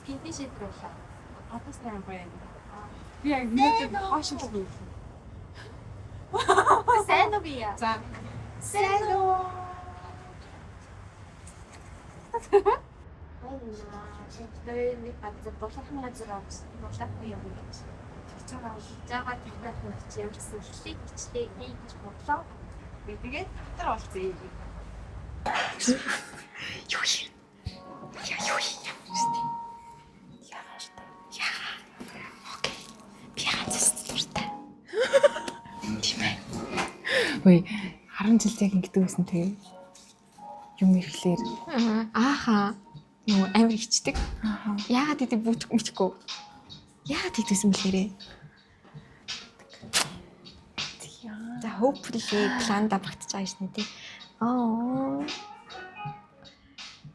Гинти шийдвэрлээ. Атас сайн гоё. Би яг нэг хашиг өгөө. Сайн уу бия? За. Сайн уу? Ой, нэг газар болоохон газар авсан. Болоохон юм гэж. Жагаад тэгтээ хөвч ямарсан хөлийг хичтэй хийж бодлоо. Би тэгээд дотор олцсон юм. Юу юм? Юу юм? Ой, 10 жил яг ингэдэг байсан тэгээ. Юм ирэхлээр. Ааха. Нөө амир хичдэг. Яагаад гэдэг бүтэхгүй. Яагаад тэгдэсэн бэлээрээ? За hopefully планда багтаж байгаа шнэ тий.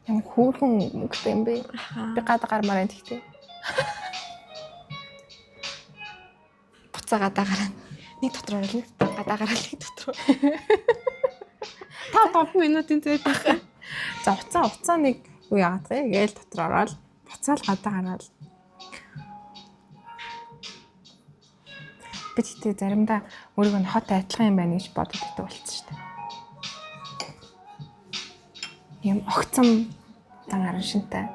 Ямар хөөрхөн мөнгөтэй юм бэ? Би гадаа гармаар энэ тэгтээ. Буцаа гадаа гараа. Нэг дотор орол нэг гадаа гараа нэг дотор. 5 минутын зэвтэй. За уцаа нэг юу яагаад вэ? Гээл дотор ороод буцаал гадаа гараад. Би тэгтээ заримдаа өөрийгөө нь хот айтлах юм байна гэж бодод идэг болчихсон шүү дээ. Юм огцом дан шинтэй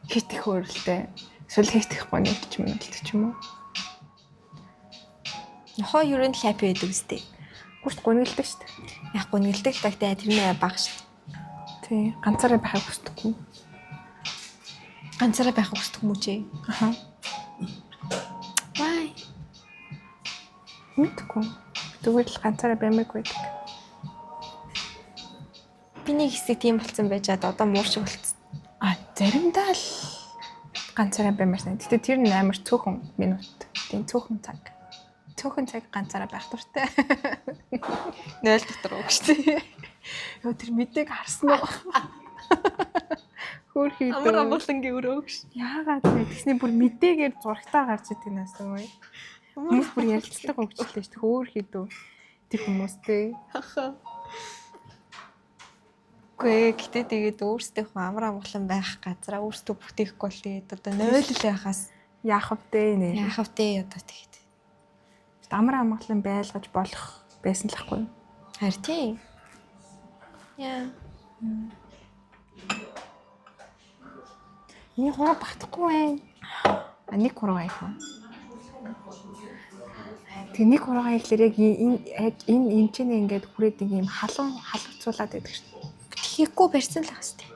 хит их өөрөлтэй эсвэл хит их гоны 40 минут ч юм уу. Нохоо юу н хаппи байдаг үстэй. Гүшт гонилдэг шүү дээ. Яг гонилдэг тагтай тэрнээ бага шүү. Тий, ганцаараа байхыг хүсдэггүй. Ганцаараа байхыг хүсдэг юм уу чи? Аха. Why? Мэдгүй. Зүгээр л ганцаараа баймаг байдаг. Би нэг хэсэг тийм болсон байжаад одоо муур шиг болцсон. Заримдаа л ганцаараа баймаар санаа. Гэтэ тэр нь амар цөөхөн минут. Тийм цөөхөн цаг. Цөөхөн цаг ганцаараа байх дуртай. 0 дотор уу гэж. Йоо тэр мэдээг харсан уу? Хөөрхий дөө. Амар амгалангийн өрөө гэж. Яагаад вэ? Тэсний бүр мэдээгээр зурагтаар гарч идэг нас уу? Хүмүүс бүр ярилцлага өгчлээ шүү дээ. Хөөрхий дөө. Тэр хүмүүстэй. Гүй гэтээ тэгээд өөрсдийнхөө амар амгалан байх газараа өөрсдөө бүтээхгүй бол тэгээд одоо 0 л байхаас Яах вэ нэ? яах вэ одоо тэгээд. Амар амгалан байлгаж болох байсан л ахгүй юу? Харин тийм. Яа. Миний хураа багтахгүй байна. Нэг хураа аяах. Тэг нэг хураа аяхлаар яг энэ эмчэнэ ингээд хүрээд нэг юм халууцуулаад байдаг шүү. Хийхгүй барьсан л хас тээ.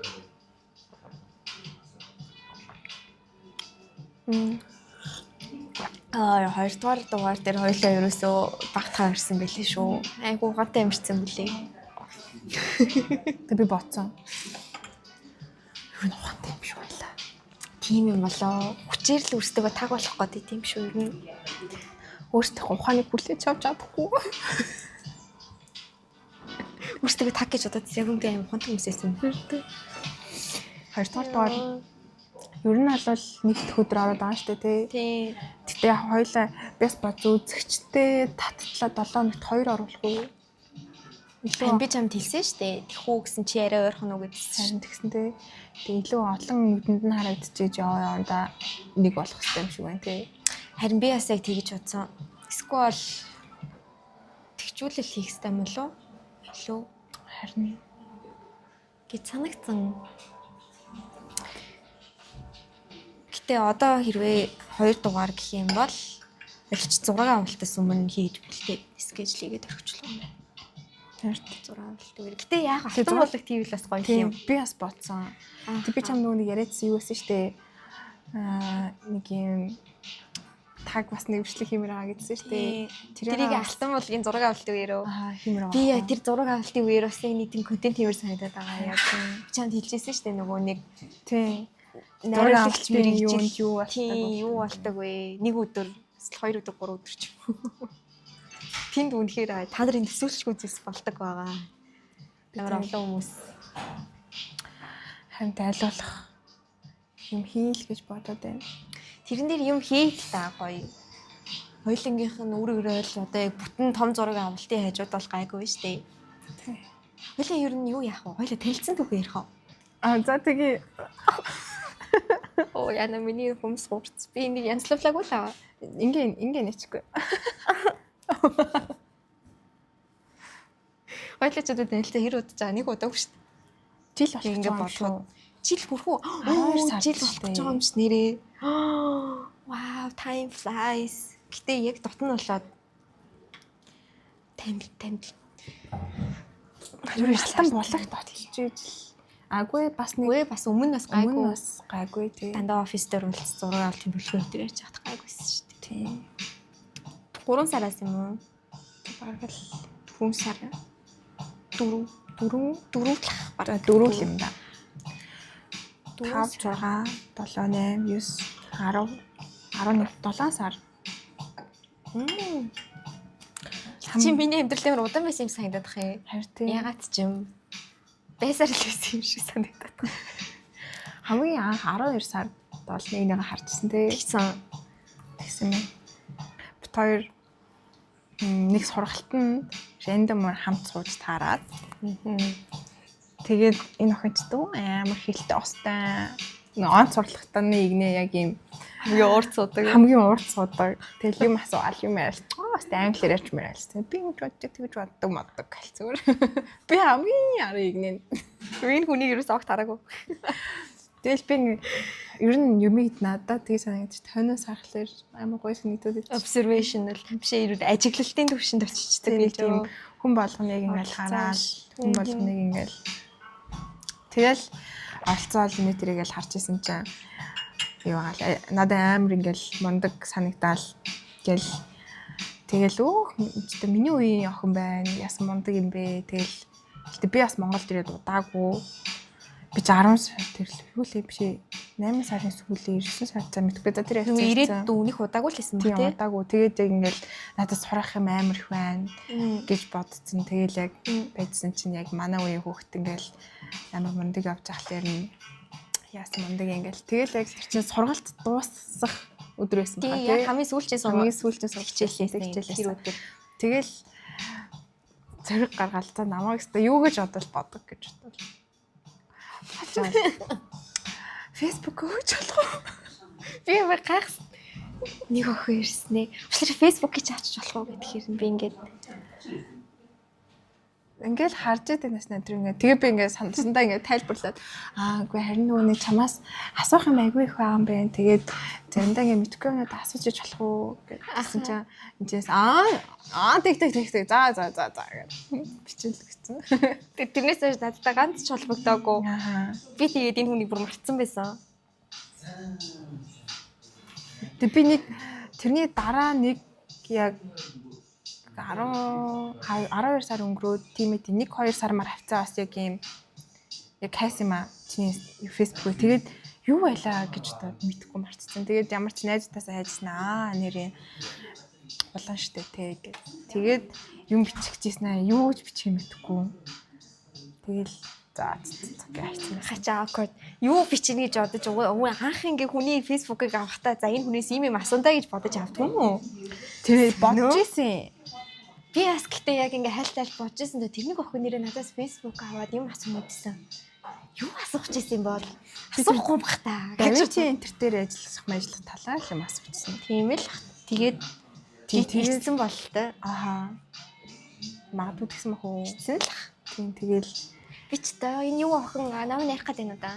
Хоёрдугаар дугаар дээр хоёулаа ерөөсөө багтахаа ирсэн байлээ шүү. Айгу гадаа амирсан бүлээ. Тэг би бодсон. Юу н ухаантай юм шүү байлаа. Тийм юм болоо. Хүчээр л өөрсдөө таг болох гэдэг тийм шүү ер нь. Өөрсдөө ухааныг хүлээж авч чадахгүй. Өөрсдөө таг гэж одоо яг үндэ аим ухаантай хүмүүс байсан. Хоёрдугаар дугаар ер нь бол нэгд өдөр ороод байгаа шүү дээ тий. Гэтэ яг хоёлаа бяс бац үзэгчтэй таттлаа 7 минут 2 оруулах уу? Би чамд хэлсэн шүү дээ. Тэхүү гэсэн чи яриа ойрхон уу гэдсэн. Харин тэгсэн тий. Тэг илүү олон нүдэнд нь харагдчихэж яваандаа нэг болох хэрэгтэй юм шиг байна тий. Харин би бас яг тэгж бодсон. Эсвэл тэгчүүлэл хийх хэрэгтэй юм болов? Илүү харин гэж санагдсан. Гэтэ одоо хэрвээ 2 дугаар гэх юм бол өлч 6 авалтаас өмнө хийж бэлтээ скежлийгээд орхичлаа юм байна. Тэрт 6 авалт үгүй. Гэтэ яг алтан болог тийм л бас гоё юм. Би бас бодсон. Тэг би чам нөгөө нэг яриадсан юу байсан штэ. Нэг юм таг бас нэвшлэх хэмээр байгаа гэдсэн штэ. Тэрийг алтан болгын 6 авалтын үеэрөө. Хэмээр байгаа. Би яг тэр 6 авалтын үеэр бас нэг тийм контент хэмээр санагдаад байгаа яг. Чамд хэлжсэн штэ нөгөө нэг тий. Найруулагч мэрэгжил юу болтойг юу болтойг вэ? Нэг өдөр, 2 өдөр, 3 өдөр ч юм уу. Тэнд үнэхээр та нарын төсөөлшгүй зүйлс болдог байгаа. Ямар олон хүмүүс харин тайлуулах юм хийл гэж бодоод байна. Тэрэн дээр юм хийх та гоё. Хоёулынгийнх нь өөрөөрөө л одоо яг бүтэн том зураг авалтын хажууд бол гайгүй шүү дээ. Тий. Хоёулаа ер нь юу яах вэ? Хоёулаа танилцсан түүхээ ярих уу? За тэгээ Оо яна миний хүмс гурц. Би энийг янзлуулаагүй л аа. ингээ нэчгүй. Хоёулаа ч одоо танилцсан хэр удаж байгаа нэг удаагүй шүү дээ. Жил болох Ингээ юм бодоход шүү. жил хүрхүү. Хоёр сар Жил шүү болох дээ. юм ш нэрээ. Wow, time flies. Гэтэ яг дотн болоод тамил. Юу алтан булах дот хийж аггүй бас нэг Үгүй бас өмнө бас өмнө гайгүй. бас гайгүй тий. Дандаа офис дээр уулз зураг авалтын бүлгөө өтер ярьж чадах гайгүйсэн шүү дээ. Тий. 3 сараас юм уу? Бараг л 4 сар. 4 л ах бараг 4 юм да. 4 5 6 7 8 9 10 11 7 сар. Чи миний амьдрал дээр удаан байсан юм санагдаад бах юм. Харин тий. Ягаад ч юм байсаар л байсан юм шиг санагдаад байна. Хамгийн анх 12 сард бол нэг харчихсан тий. Тэгсэн юм. Бит хоёр нэг сургалтанд рандом хамт сууж таарад. Тэгээд энэ охин ч дөө амар хилтэй остой. Он сурлагтаа нэгнээ яг юм Хамгийн урт суудаг. хамгийн урт суудаг. Тэгэл юм асуувал юм яриад. Бас англиар ярьж мэрэлсэн. Би ингэж боддог тэгж боддог моддог гэл зүгээр. Би хамгийн ярыг игнэ. Энэ хүнийг ерөөс огт хараагүй. Тэгэл би ер нь юмыг надад тгий санагдчих. Тонос харахаар амар гоё санагдаад байна. Observational биш ээ ажиглалтын төвшөнд очичдаг Тэгэл гэж тийм юм. хүн болгоныг ингээл хараад хүн болгоныг ингээл тэгэл оролцоол нэтэрийгэл харж исэн чинь юу аа надад амар ингээл мундаг санагдаал гэл тэгэл миний үеийн охин байна ясан мундаг юм бэ тэгэл би бас Монголд ирээд удаагүй би 10 сар тэрл юу л биш 8 сарын сүүлийн 9 сар цаа мэдгүй за тэр Юу ирээд дүүнийх удаагүй л байсан тийм баг тий. удаагүй тэгээд яг ингээл надад сурах юм амар их байна гэж бодсон. Тэгэл яг байдсан чинь яг манай үеийн хүүхэд ингээл амар мундаг явж ахлаар нь яасан мундаг ингээл тэгэл яг тэр чинь сургалт дуусах өдөр байсан Тийм байна яг хамгийн сүүлчийн хичээлээс өдөр. Тэгэл зэрэг гаргаал та намайг өстө юу гэж бодвол бодог гэж бодлоо. Facebook өгч болох уу? би ямар гайхсан. Нэг охин ирснэ. Өчигдөр Facebook-ийг чаачих болох уу гэхээр би Ингээл харж байгаанаас надэр ингээд тэгээ би ингээд сандсандаа ингээд тайлбарлаад үгүй харин нөгөө нэг чамаас асуух юм айгүй их байгаа юм байна. Тэгээд заримдаа ингээд мэдгүй юмнууд асууж иж болох уу гэсэн чинь энэс тэг за гэж бичүүлсэн. тэрнээс хойш надад ганц ч холбогдоогүй. Би тэгээд энэ хүнийг бүр мартсан байсан. Тэг би нэг тэрний дараа нэг яг 12 сар өнгөрөөд тийм ээ 1-2 сар мар хавцаа бас яг юм яг хайс юм чиний Facebook тэгээд юу байлаа гэж одоо мэдхгүй марцсан. Тэгээд ямар ч найзтаасаа хайжснаа нэрээ улаан штэ те тэгээд юм бичихжсэн юу гэж бичих юм мэдхгүй. Тэгэл за хайцсан. Хачаа awkward. Юу бичнэ гэж бодож анх ингээ хүний Facebook-ыг авахтаа за энэ хүнээс юм асундаа гэж бодож авдаг юм уу? Тэр бодож исэн. Би бас гэтээ яг ингээ хайлтал бодож исэн дөө тэрнийг охин нэрээ надаас Facebook аваад юм асуумад гэсэн. Юу асуух гэж исэн бол асуухгүй бах та. Гавьчи энтер дээр ажиллах талаар юм асуучихсан. Тийм л. Тэгээд тэгсэн бол та. Магадгүй тэгсэн бах уу? Тэгсэн л. Тийм тэгэл би ч та энэ юу охин намайг ярих гэдэг юм да.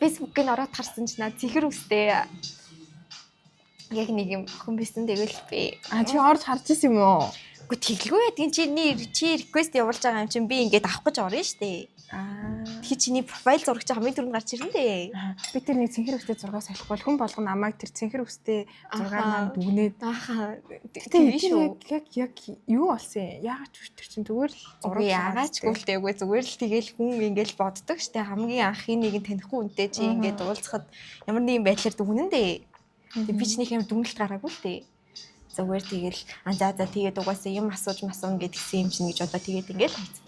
Facebook-ыг ороод харсан ч над зихэр үстэй. Яг нэг юм охин байсан тэгэл би. Чи орж харж ирсэн юм уу? Үгүй тэглгүй яа чи request явуулж байгаа юм чинь би ингээд авах гэж орно штэ. Тэгэхээр чиний профайл зурагч хамгийн түрүүнд гарч ирнэ дээ. Би тэр нэг цэнхэр өстэй зураг салахгүй хүн болгоно намайг тэр цэнхэр өстэй зургаар маань дүгнээд тийм шүү. Яг юу болсон юм? Яагаад ч тэр чинь зүгээр л зураг яагаад ч гүйлтэйгүй зүгээр л тэгэл хүн ингээд боддог штэ хамгийн анхын нэг нь танихгүй үнтэй чи ингээд уулзахад ямар нэгэн байдлаар дүгнэн дээ. Тэг би ч нэг юм дүнэлт гараагүй л дээ. Зүгээр тэгэл за тэгээд угаасаа юм асууж масуун гэдгсэн юм чинь гэж одоо тэгээд ингээд хайцсан.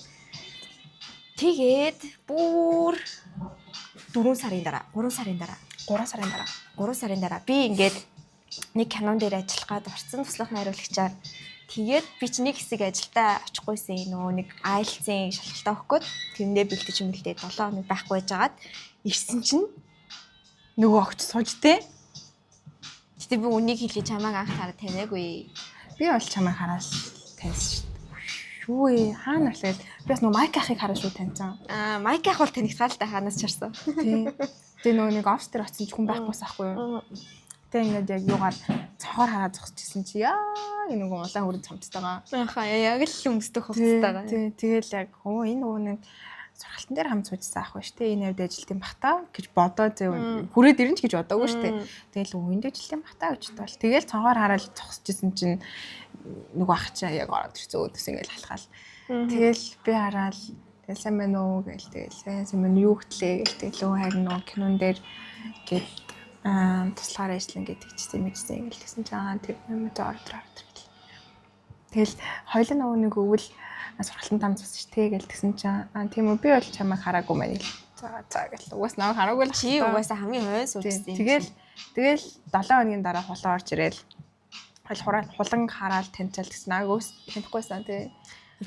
Тэгээд бүр 3 сарын дараа би ингээд нэг кинон дээр ажиллах гад орсон туслах найруулагчаар тэгээд би ч нэг хэсэг ажилдаа очихгүйсэн нөө нэг IELTS-ийн шалгалтаа өгөхөд тэрнээ бэлдэж юм л дээ 7 хоног байхгүй байжгаад ирсэн чинь нөгөө огч сууж тээ. Гэтэ би үнийг хэлээ чамайг анх хараад таньаагүй. Би бол чамайг хараад таньсан шүү дээ. Юу ээ хаана орлоо би бас нөгөө майк ахыг хараа шүү таньсан. Майк ах бол танигтаа л та хаанаас чарсан. Тий. Тэгээ нөгөө нэг офс дээр очсон ч хүн байхгүйс ахгүй юу. Тэгээ ингээд яг юугаар цохоор хараад зогсчихсэн чи яа нөгөө улаан хүрэн цомцтойгоо. Яг л өмсдөх хувцастайгаа. Тий. Тэгэл яг энэ нөгөө нэг сургалтын дээр хамт суужсан ах ба штэ энэ явд ажилтсан бахта гэж бодоо зөв хүрээд ирэн ч гэж бодоогүй штэ. Тэгэл өвөнд ажилтсан бахта гэж бол тэгэл цонхоор хараад зогсчихсэн чинь нөгөө ах чаа яг ороод ирсэн өөдөөс ингээл халахаал. Тэгэл би хараад тэгэл сайн байна уу гээл тэгэл сайн байна юу гэтлээ гээл тэгэл өө харин нөгөө кинон дээр гээд туслахаар ажиллана гэдэг чийсэн мэдсэн ингээл тэгсэн чинь тэр юм ордер. Тэгэл хоёлын нөгөө нэг өвөл сургалтын там цус ш тэгэл тэгсэн чинь тийм үү би бол чамайг хараагүй мэн л. За гэл угаас намайг хараагүй л чи угаасаа хамгийн хойно суужсэн. Тэгэл 7 хоногийн дараа хулан орж ирээл хулан хараад таньчаал гэсэн агаас танихгүйсэн тий.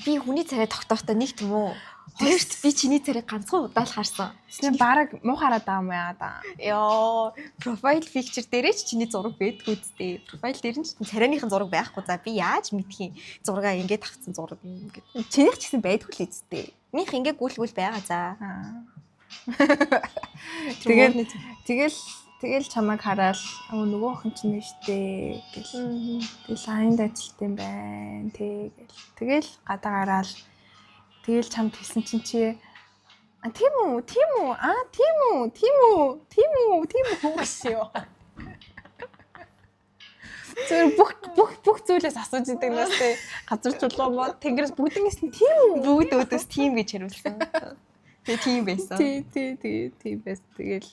Би хүний царай тогтоохдоо нэг юм уу? Хоёрт би чиний царайг ганцхан удаа л харсан. Тэсний бараг муу хараад байгаа юм яа да. Йоо, профайл пикчер дээрээ ч чиний зураг байдгүй үстэй. Профайл дээр нь ч царайныхын зураг байхгүй. За би яаж мэдхий зургаа ингэж тавцсан зураг юм ингээд. Чинийх ч гэсэн байдгүй л үстэй. Минийх ингээ гүйлгүүл байгаа за. Тэгэл чамайг хараад нөгөө охин ч нэ штэ гэл. Тэгэл айнд ажилт юм байна тий гэл. Тэгэл гадаа гараал тэгэл чамд хэлсэн чинь чи тийм үү гэсэн. Зөв бүх зүйлээс асууж идэг настай газар чулуу мод тэнгэрээс бүгдээс нь тийм үү? Бүгд өөдөөс тийм гэж хариулсан. Тэгээ тийм байсан. Тийм байс. Тэгэл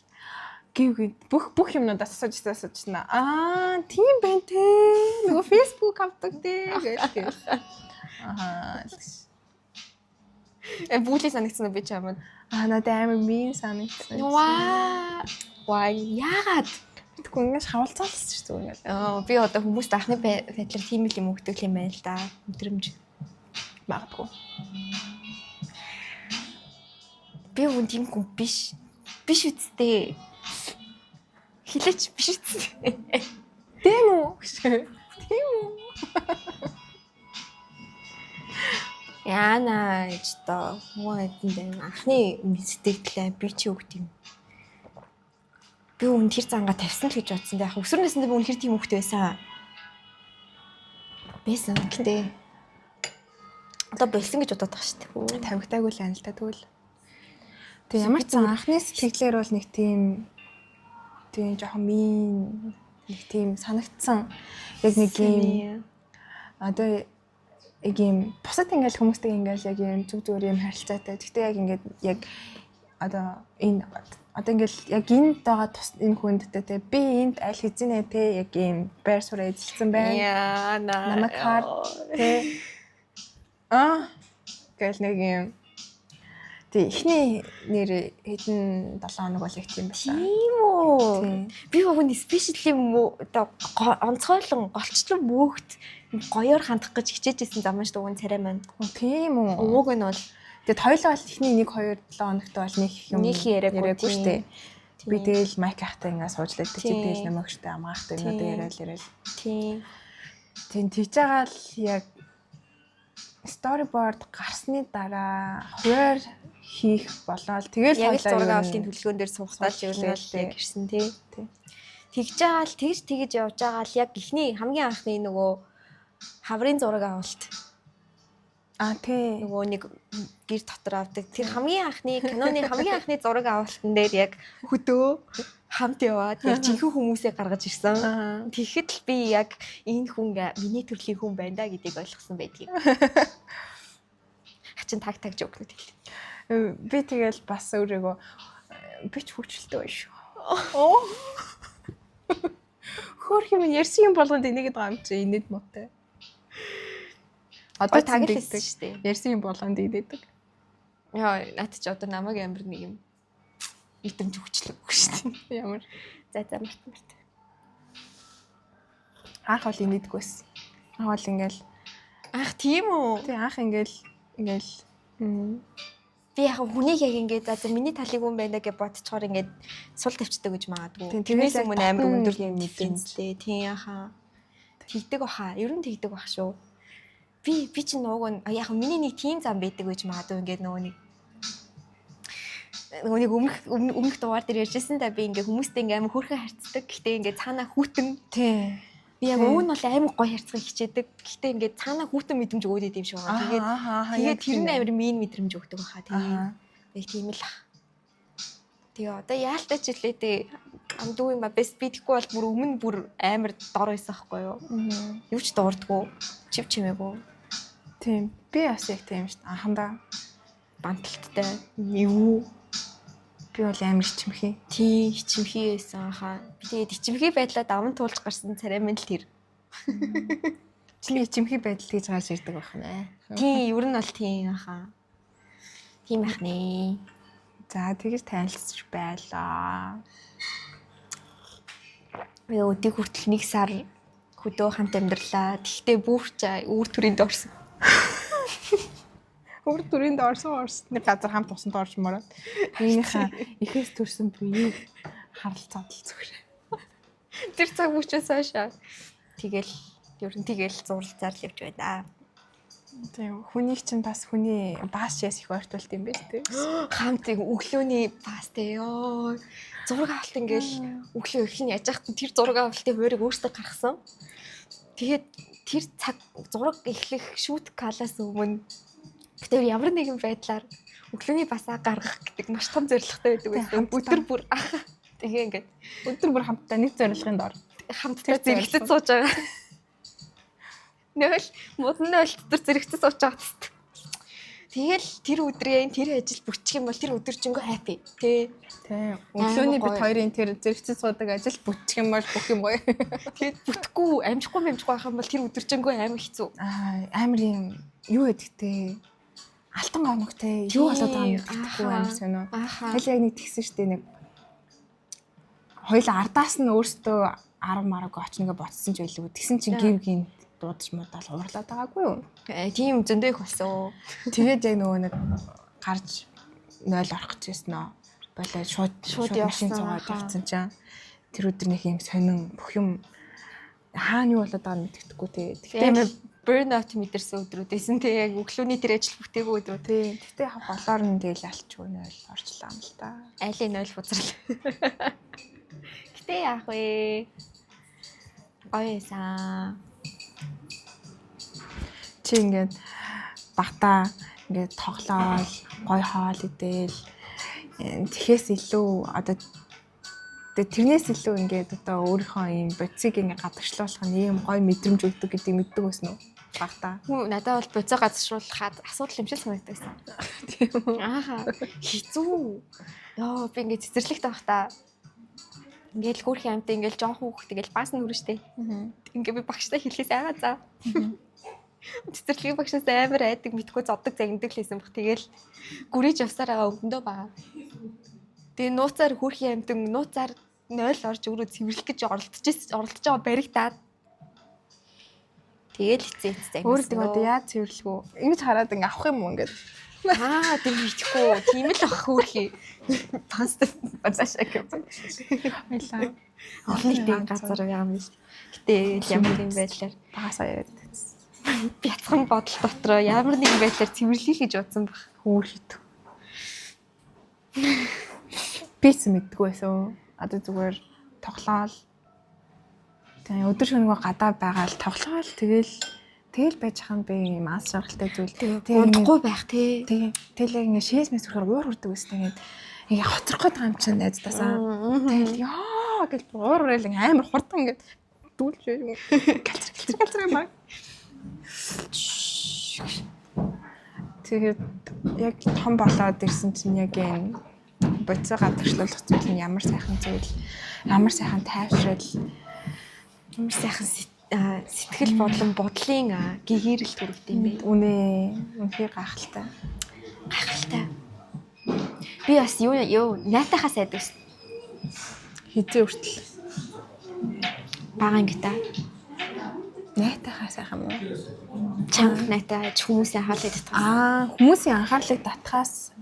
гівгэн бүх юмнуудаас асуужна. Тийм байна те. Нөгөө Facebook авдаг те гэж. Бүлий санагдсан уу би чамд? Надад амар мин санагдсан. Ваа яагаад? Тэгэхгүй ингэж хавалцаалсан шүү дээ ингэж. Би одоо хүмүүст анхны байдлаар тийм л юм өгдөг юм байна л да. Өдрөмж Магадгүй. Би хүн тийм хүн биш. Биш үсттэй. Хилээч биш үсттэй. Тийм үү? Тийм үү? Яна ч хүн хэдэн анхны мэдсэтгэлээ би чи өгд юм. Би үнэхээр зангаа тавьсан л гэж бодсон. Яг өсвөрнөөсөндөө би үнэхээр тийм хөвгт байсан. Байсан гэдэг. Одоо болсон гэж бодоод байгаа шүү дээ. Тавигтаагүй л байна л да тэгвэл. Тэг ямар ч анхны сэтгэлээр бол нэг тийм жоохон мин нэг тийм санагдсан. Яг нэг юм одоо яг юм бусад ингээл хүмүүстэй ингээл яг юм зүгээр юм харилцаатай. Гэхдээ яг ингээд яг одоо ингээл яг энд байгаа тус энэ хүндтэй те би энд аль хэзээ те яг юм байр суурь эзэлсэн байна. Яа намайг хаа те гэл нэг юм тий эхний нэр хэдэн 7 хоног бол их тийм байсан. Тийм үү. Би өгөн спешиал юм уу одоо онцгойлон голчлон мөөгт гоёор хандах гэж хичээжсэн зам шүү дээ царай маань. Тийм үү. Өвөг нь бол тэгэд хоёулаа бол эхний 1 2 7 хоногт бол нэг юм яриаггүй шүү дээ. Би тэгэл майк ахтай ингээ суужлаад чи тэгэл намайгштай амгаахтай юмудаа яриал. Тийм. Тэгж байгаа л яг storyboard гарсны дараа хуваар хийх болоод тэгэл яг л зураг авалтын төлөвлөгөөн дээр суугатал ер нь л яг ирсэн тий. Тэгж байгаа л тэгж явж байгаа л яг эхний хамгийн анхны нөгөө хаврын зураг авалт. Тий. Нөгөө нэг гэр дотор авдаг. Тэр хамгийн анхны киноны хамгийн анхны зураг авалтан дээр яг хөдөө хамт яваад яг жинхэнэ хүмүүсээ гаргаж ирсэн. Тэгэхэд л би яг энэ хүн миний төрлийн хүн байна да гэдгийг ойлгосон байдгийг. Хачин таг жоокнод хэлээ. Би тэгэл бас өөрийгөө би ч хөвчлөлтэй байна шүү. Хөөх юм ярьсан юм болгонд энийгэд байгаа юм чи инээд мотой. Одоо таглалсан шүү дээ. Ярьсан юм болгонд инээдэг. Яа, наад чи одоо намайг амар нэг юм эрдэмж хүчлэг шүү дээ. Ямар За март. анх бол инээдгүй байсан. Анх бол ингээл Ах тийм үү? тий анх ингээл Би яг хүнийг яг ингээд за миний талыг хүн байна гэж бодцохоор ингээд сул тавьчдаг гэж магадгүй. Тэрнээс Тэрнээс өмнө амар өндөр юм мэдэнцлээ. Тийм яхаа. Тэгдэг баха. Ер нь тэгдэг бах шүү. Би чи нууг яг миний нэг тийм зам байдаг гэж магадгүй ингээд нөгөөний өмнөх дугаар дээр ярьжсэн да би ингээд хүмүүстэй ингээд амар хөөрхөн харцдаг. Гэхдээ ингээд цаанаа хүүтэн тий би яг өвн бол амар гоё харцахыг хичээдэг. Гэхдээ ингээд цаанаа хүүтэн мэдрэмж өгөөд идэм шиг байгаа. Тэгээд тэр нь амар мин мэдрэмж өгдөг баха. Тэгээд тийм л ах. Тэгээ одоо яалтай ч илээ те амдгүй юм ба бэст бидэхгүй бол бүр өмнө бүр амар дор байсан байхгүй юу? Юу ч дуурдгүй. Чив чимээгүй. тийм би бас яг тийм шүү дээ. Анхандаа Банталттай. Юу? би бол амар чимхий. Тий, хичимхий байсан хаа. Би тэгээд хичимхий байдлаа даван туулж гарсан царай мэн л тэр. Чиний чимхий байдал гэж гарч ирдэг байх нэ. Тий, ер нь бол тийм хаа. Тийм ах нэ. За тэгэж танилцж байлаа. Би өдийг хүртэл 1 сар хөдөө хамт амьдралаа. Тэгтээ бүрч үүр төрөнд орсон. Өөр дүрэнд орсон нэг газар хамт усанд орчмоор. Энийхээ ихээс төрсөн биеийг харилцаад л зүгээрээ. Тэр цаг бүчээс хойш. Тэгэл ер нь тэгэл зурлцаар л явж байна. Тийм хүнийг чинь бас хүний баас шээс их ойртуулт юм байна тийм. Хамтыг өглөөний пастэй ёо. Зураг авалт ингээл өглөө ихэн яж хахад тэр зураг авалтын хуурийг өөртөө гаргасан. Тэгээд тэр цаг зураг эхлэх шүүт калаас өмнө тэр ямар нэгэн байдлаар өглөөний басаа гаргах гэдэг маш том зорилготой байдаг байсан. Өдөр бүр тэгээ ингээд өдөр бүр хамтдаа нэг зорилгын дор хамтдаа зэрэгцэж сууж байгаа. Нөл модны олтдор зэрэгцэж сууж байгаа тест. Тэгэл тэр өдрийн тэр ажил бүчих юм бол тэр өдөржингөө happy. Тэ. Өглөөний бид хоёрын тэр зэрэгцэж суудаг ажил бүчих юм бол бүх юм гоё. Тэгээд бүтэхгүй амжихгүй байх юм бол тэр өдөржингөө амар хэцүү. Амар юм юу гэдэгтэй алтан гомогтэй юу болоод байгаа юм гэдэггүй амар сонио. Тэгэл яг нэг тэгсэн штэ нэг хоёул ардаас нь өөртөө 10 мараг очно гэж ботсон ч байлгүй. Тэгсэн чинь гів гин дуудаж муудаал уурлаад байгаагүй юу? Тийм зөндөө их болсон. Тэгээд яг нөгөө нэг гарч 0 орох гэжсэн нөө. Болоо шууд машин цугаад явцсан чинь тэр өдөр нэг юм сонин бүх юм хаана юу болоод байгааг мэддэхгүй тэгээд burnout мэдэрсэн өдрүүдээсэн тэг яг өглөөний тэр ажил бүтээгүй өдрүүд. Тий. Гэтэ яг болоор нь тэгэл алчгүй 0 орчлаа юм л та. Айлын 0 бузрал. Гэтэ яах вэ? Гоёсан. Чи ингээд багтаа ингээд тоглоол, гой хоол идээл тэхээс илүү одоо тэрнээс илүү ингээд одоо өөрийнхөө юм бодисыг ингээд гадагшлуулах нь ийм гой мэдрэмж өгдөг гэдгийг мэддэг байсан уу? Багтаа. Надад бол боцоо газаршуулахад асуудал юм шиг санагддаг байсан. Тийм үү? Ааха. Хизүү. Йоо би ингээд цэцэрлэгт байхдаа ингээд хөөрхөн амтаа ингээд жоох хүүхд ингээд баас нүрэн штэ. Ингээд би багштай хэлхээс айгаа заа. Цэцэрлэгийн багшаас амар айдаг мэдгүй зоддаг загнадаг лээсэн баг. Тэгэл гүрийж явсаар байгаа өвдөндөө баа. Тэгээ нууцаар хөөрхөн амтан нууцаар 0 орж өөрөө цэвэрлэх гэж оролдож байгаа баригдаад тэгэл хэцээцтэй. Өөрөө одоо яаж цэвэрлэх үү? Ингэж хараад ингээ авах юм уу ингээд. Тийм бичихгүй. Тийм л ах хөөрхий. Паста бацаашаа гэж. Ойлаа. Олон нийтийн газар юм шүү. Гэтэ ямар юм байдлаар багасаа яриад. Бяцхан бодол дотроо ямар нэгэн байдлаар цэвэрлэе гэж бодсон баг. Хөөрхийд. Би ч мэдгүй байсан. Одоо зүгээр тоглоол. Тэгээ өдөр шөнөгөө гадаа байгаал тоглоол тэгэл байж хам би юм аз жаргалтай зүйл. Тэгээ удахгүй байх тий. Тэгэл яг ингээ шээс мэс бүрхээр уур хүрдэг байсан. Ингээ хоцрох гээд байгаа юм чинь найзтаасаа. Тэгэл яа гэж уур уурал амар хурдан ингээ дүүлж галзар юм аа. Тэгээд яг том болоод ирсэн чинь яг энэ бодисоо гадагшлуулах зүйл нь ямар сайхан зүйл, ямар сайхан тайвшрал, ямар сайхан сэтгэл бодлын гэгээрэл төрөгд юм бэ. Үнээ үнхээр гайхалтай. Гайхалтай. Би бас юу найтахаа сайд ус. Хизээ хүртэл Бага ангита. найтахаа сайхан уу? Чанга найтаа хүмүүсийн анхаарлыг татах. Хүмүүсийн анхаарлыг татхаас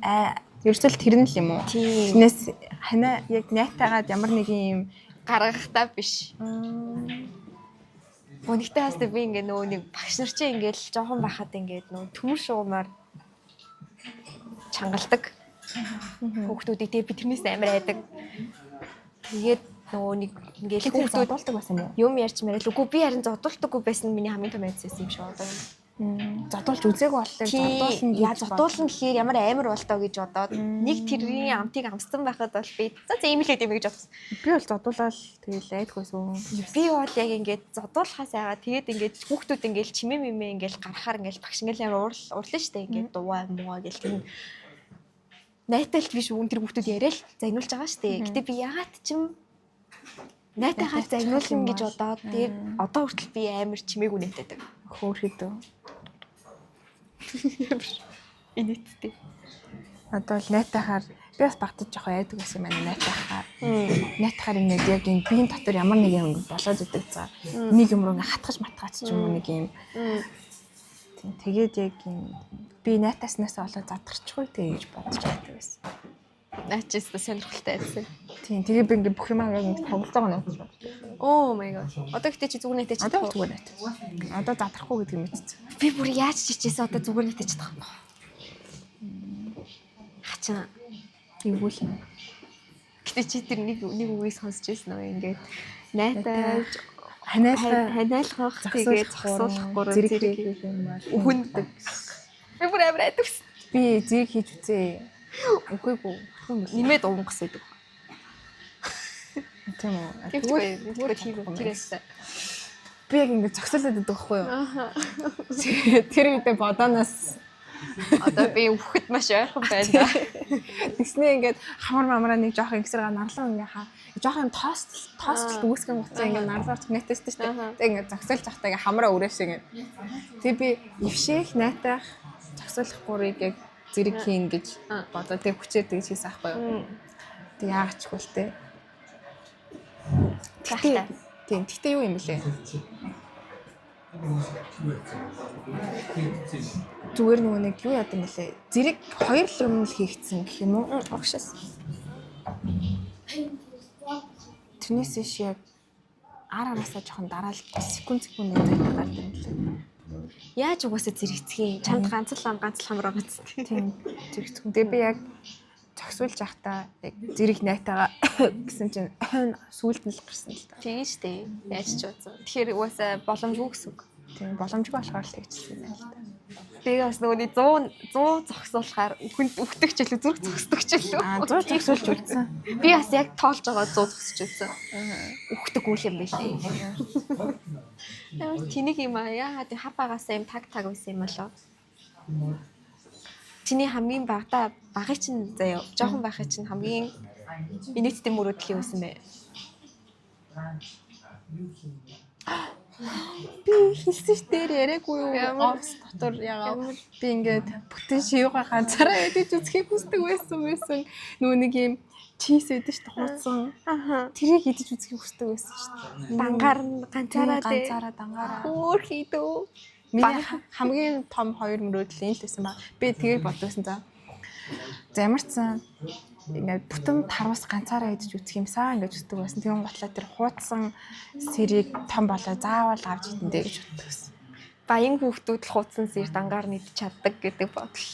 ерөөсөө тэр нь л юм уу? Тийм. Тэрнээс ханаа яг найтаагаад ямар нэг юм Гаргахтаа биш. Өнөгтэй хастай би ингээ нөгөө нэг багш нар чинь ингээл жоохон байхад ингээд нөгөө төмөр шугамар чангалдаг. Хүүхдүүдийг тэгээ би тэрнээс амар айдаг. Тэгээд нөгөө нэг ингээл хүүхдүүд хүүхдүүд зодуулдаг байсан юм уу? юм ярьж мэрэл үгүй би харин зодуулдаггүй байсан нь миний хамгийн том айдас юм шиг одоо. Зодуулж үзээгүй болтой зодуулна Яа зодуулна гэхээр ямар амар болтоо гэж бодоод нэг тэрний амтыг амссан байхад бол би за ийм л юм гэж бодсон. Би бол зодуулаад тэгэл айдгүйсэн. Би бол яг ингээд зодуулахаас яагаад тэгээд ингээд хүүхдүүд ингээд чимээ мэмээ ингээд гарахаар ингээд багш ингээд амар урлаа штэ ингээд дуваа муугаа гэл тийм найталт биш үн тэр хүүхдүүд яриа л загнуулж байгаа штэ. Гэтэ би яагаад чим найтахаар загнуулна гэж бодоод тэгээд одоо хүртэл би амар чимээгүй найтаадаг. Хөөрхөдөө. Инэттэй. Одоо л найтахаар би бас багтаж жоохон айдаг байсан юм байна найтахаар. Найтахаар ингээд яг энэ биеийн дотор ямар нэг юм болоод идэг за. Нэг юм руу ингээд хатгаж матгаач ч юм уу нэг юм. Тэгээд яг юм би найтааснаас болоод задарчихгүй гэж бодож байдаг байсан. Наачис сонирхолтой байсан. Тийм тэгээд би ингээд бүх юм ингээд тоглоцоогоо найтаж байна. Oh my god. Одоо гэтээ чи зүгээр нэтэж Одоо чадах уу? зүгээр найтаж. Одоо задрахгүй гэдэг юм мэдчихсэн. Би бүр яаж чичээсээ одоо зүгээр нэтэж чадах юм. Хачаа. Эвгүй л. Гэтэ чи тэр нэг үгийг сонсч байсан нөө ингээд найтаж ханиалгах тэгээд зогсуулахгүй зэрэг үхэндэг. Би бүр амар айдаг. Би зэрэг хийж үзээ. Үгүйгүй. Нэмээд унгас гэдэг. Тийм үү. Тэгвэл тиймээс. Би яг ингэ зогсоолоод байдаг байхгүй юу? Тэр үедээ бодоноос Одоо би үхэхэд маш ойрхон байна. тэгснээ ингээд хамар мамраа нэг жоох ингэсэрга нарлаа ингээ жоох юм тост үүсгэн гоцоо ингээ нарлаарч нэтээстэй шүү дээ. Тэг ингээ зогсоолж захтаа ингээ хамраа өрөөс ингээ. Тэг би ившээх найтах зогсоолохгүйг яг зэрэг хийн гэж бодоо тэг хүчээр тэгж хийсэн аахгүй юу? Тэг яагач хөлтэй. Тийм. Тэгтээ юу юм бэлээ? Зүгээр нөгөө нэг юу яд юм бэлээ? Зэрэг хоёр л юм л хийгдсэн гэх юм уу? Огшос. Тэрнээс иш яг араасаа жоохон дараал секунд нэтэх гардаг юм лээ. Яаж угаасаа зэрэгцгий? Чамд ганц л хамраа гацсан. Тийм. Зэрэгцгэн. Тэгээ би яг зогсуулж явахдаа яг зэрэг найтаага гэсэн чинь сүулт нь л гарсан л та. Тийм шүү дээ. Яаж ч удаа. Тэгэхээр угаасаа боломжгүй гэсэн үг. Тийм боломжгүй болохоор л тэгчихсэн юм байна л та. Би бас нөгөө 100 зогсуулахаар үхдэг ч илүү зүрх зогсдог ч илүү. 100 зогсуулж үлдсэн. Би бас яг тоолж байгаа 100 зогсож үлдсэн. Үхдэг үйл юм байлээ. Ямар тэнэг юм аа. Яагаад хав багасаа юм таг байсан юм болоо. Чиний хамгийн багада багыг чинь заяа. Жохон байхыг чинь хамгийн инээдтэй мөрөөдөл юу байсан бэ? Би хэлсэн ш дээр яриаггүй юу? Офс дотор ягаа. Би ингээд бүтэн шивга ганцаараа ядаж үзхийг хүсдэг байсан. Нүү нэг юм чиз өгдөө ш хуудсан. Тэрийг идэж үзхийг хүсдэг байсан ш. Дангаар ганцаараа дангаараа. Хөөх хийдөө. Миний хамгийн том хоёр мөрөөдөл энэ л байсан ба. Би тэгээд бодсон за. За ямар ч сан ингээд бүтэн тарвас ганцаараа идэж үзэх юмсаа ингээд үздэг байсан. Тэгэн готлоо тэр хуудсан сэрийг том болоо заавал авч идэндээ гэж боддог байсан. Баян хүүхдүүд л хуудсан сэр дангаар нийдэж чаддаг гэдэг бодол.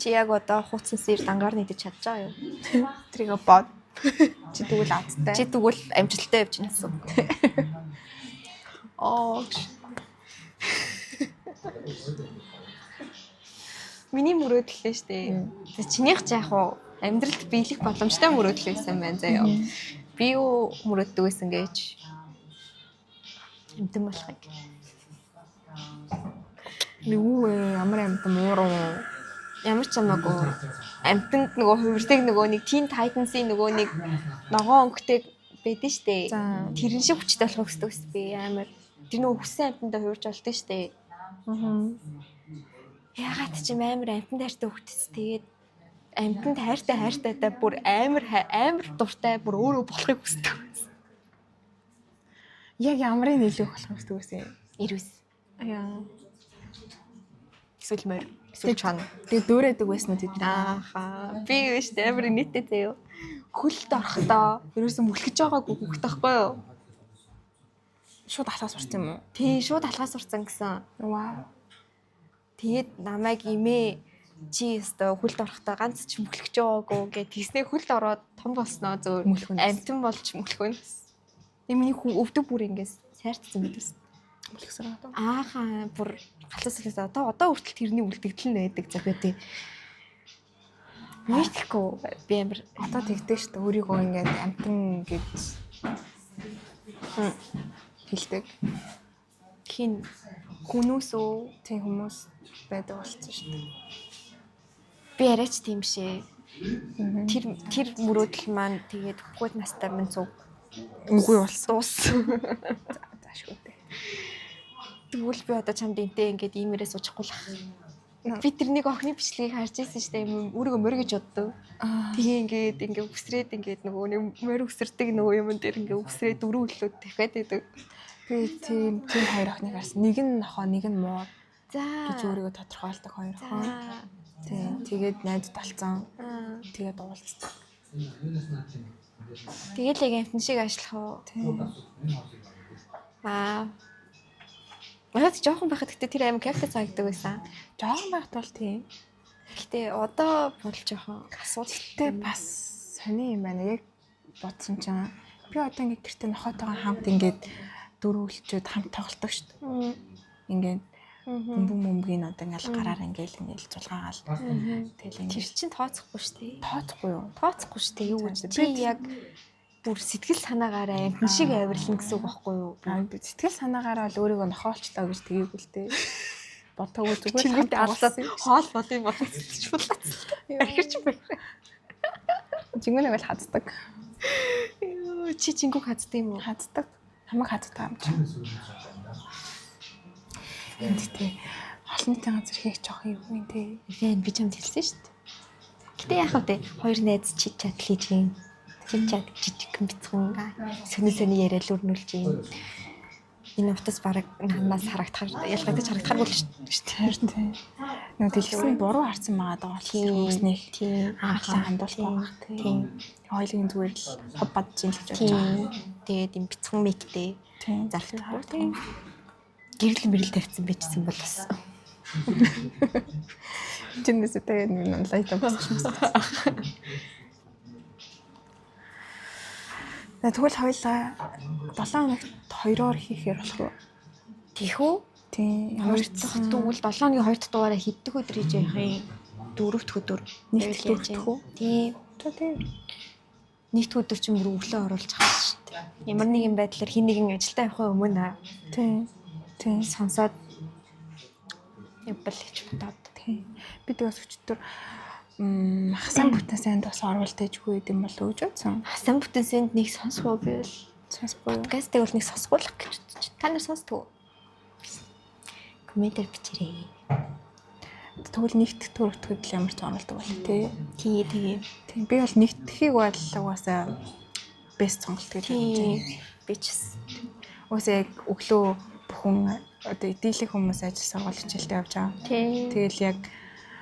Чи яг одоо хуудсан сэр дангаар нийдэж чадж байгаа юу? Тэрийг бод. Чи тэгвэл азтай. Чи тэгвэл амжилттай явж байна гэсэн. Миний мөрөөдөл л шүү дээ. Чинийх ч яг уу амьдралд биелэх боломжтой мөрөөдөл байсан байна заяа. Би юу мөрөөддөг байсан гэж амтан болохыг. Юу ямар амтан мууруу. Ямар ч хамаагүй. Амтанд нөгөө хувирдаг нөгөө нэг Teen Titans-ийн нөгөө нэг ногоон өнгөтэй байдэн штэ. Тэрэн шиг хүчтэй болох хүсдэг ус би амар. Тэр нөгөө хүссэн амтандаа хувирч болдсон штэ. Ягаад ч юм амар амтнд хайртай хөвгтс тэгээд амтнд хайртайтай бүр амар дуртай бүр өөрөө болохыг хүсдэг. Яг ямрын илүү болох юм зүгээс. Ирвэс. Яа. Эсвэл морь. Эсвэл чана. Тэгээ дөөрөөдөг байсан уу тэд? Ааха. Би биш амар нийтээ заяа. Хөлд орохдоо ерөөсөө мөлхөж байгаагүй хөхт тахгүй юу? Шууд алхаас сурсан юм уу? Тий, шууд алхаас сурсан гэсэн. Вау. Тэгээд намайг имээ чи өстө хөлд орохдоо ганц ч мөлхөж байгаагүй гэж тийснээ хөлд ороод том болсноо зөөр Мөлхөн. амтан болж мөлхөн. Миний хүн өвдөг бүр ингээс сайрцсан бидээс. Мөлхсөр одоо. Ааха бүр галзаас одоо хүртэл тэрний үлдэгдэл нь байдаг зохио тий. Мэдхгүй би амар Одоо тэгдэг шүү дээ. Өөрийгөө ингээд амтан гэж хэлдэг. хин хүнүүс үү Тийм хүмүүс байдаг болсон шүү дээ. би яриач тийм шээ. Тэр мөрөөдөл маань тэгээд бүгд настай минь зүг Үгүй болсон. дууссан. Заашгүй дээ. Тэгвэл би одоо чамд энтэй ингээд иймэрээ суучихгүй л ах. Би тэрнийг охины бичлэгийг харж ирсэн шүү дээ. Өөрийгөө морь гэж боддог. Тэгээ ингээд үсрээд ингээд нөгөө нэг морь үсэрдэг нөгөө юм дээр ингээд үсрээд дөрөв өглөө дахиад идэг. Би тийм хоёр охиныг харсан. Нэг нь нохоо, нэг нь муу За. гэж өөрийгөө тодорхойлдог хоёр охин. За. Тийм. Тэгээд найз талцсан. Тэгээд уулзсан. Тэгэл яг амтэн шиг ажиллах уу? Тийм. Манайд жоохон байхад гэтээ тэр аим кафе цаагдаг байсан. Жохон байхад бол тийм. Гэтээ одоо бол жоохон Асуудалтай бас сони юм байна. Яг бодсон чинь би одоо ингээд гэртээ нохоотойгоо хамт ингээд дөрвөлчүүд хамт тоглолдог шүү дээ. Ингээд бөмбөгийн одоо ингээд гараар ингээд зулгаагаал. Тэгэл тэр ингээд чин тооцохгүй шүү дээ. тооцохгүй юу? Тооцохгүй шүү дээ. Юу гэж Би чи яг бүр сэтгэл санаагаараа амтэн шиг авирлан гэсэн үг байхгүй юу? Би сэтгэл санаагаараа л өөрийгөө нохоолчлоо гэж тгийгүүл тээ. Ботоогүй зүгээр Чингүүтээ аллаад хоол бол юм бол цэцэж булаад. Архирч байх. Жингүнээ бол хаддаг. Чи чингүү хаддаг юм уу? Хаддаг. Хамаг хаддаг юм чи. Энд тээ олонний газар хийх жоох юм юм тээ. Яа би чамд хэлсэн шүү дээ. Гэтэ яах вэ? Хоёр найз чит чат хийж юм. Чит чат жижиг бицгэн сони яриад өрнүүлж юм. Энэ утас бараг нанаас харагдахаар ялгагдаж харагдахааргүй л шүү дээ. Нэг дэлгэсэн буруу харсан байгаа даа. Хүмүүснийх Тийм. анхлаа хандуулах байх тийм. Хоёлын зүгээр л хоб бадж юм л гэж бодож байгаа. Тэгээд юм бицгэн мэгтэй Тийм. зарлахгүй тийм. Гэрэл мэрэл тавьсан байжсэн бол бас. Чинээс тэгээд нэг лайтаа босчихсон. Тэгвэл хоёлаа 7 хоногт 2-оор хийхээр болох уу? Тийх үү? Тийм. Хоёр дахь тэгвэл 7 оны 2 дахь дугаараа хэддэг өдөр хийж явах юм? 4 дахь өдөр. Нийт дөрөвдөх үү? Тийм. Тийм. Нийт өдөр чинь бүр өглөө оруулж байгаа шүү дээ. Ямар нэгэн байдлаар хин нэгэн ажилдаа явахын өмнө Тийм. Тийм. сонсоод явбал гэж бодоод. Тийм. Би тэгээс өчтөр хасан бүтэн санд бас оруулалт хийжгүй юм бол гэж бодсон. Хасан бүтэн сэнд нэг сонсгоо байвал Сонсохгүй юу? подкастыг бол нэг сонсгуулах гэж бодчих. Та нар сонсдог уу? Комментээр бичээрэй. Тэгвэл нэгт төрөвтгөл ямар ч оруулдаг бол тий. Тэгээ. Тийм. Би бол нэгтгэхийг бол угаасаа бест сонголт гэж бодож байна. Би ч Угаасаа яг өглөө бүхэн одоо эдийлэх хүмүүс ажил сургууль хичээлтэй явж байгаа. Тэгэл яг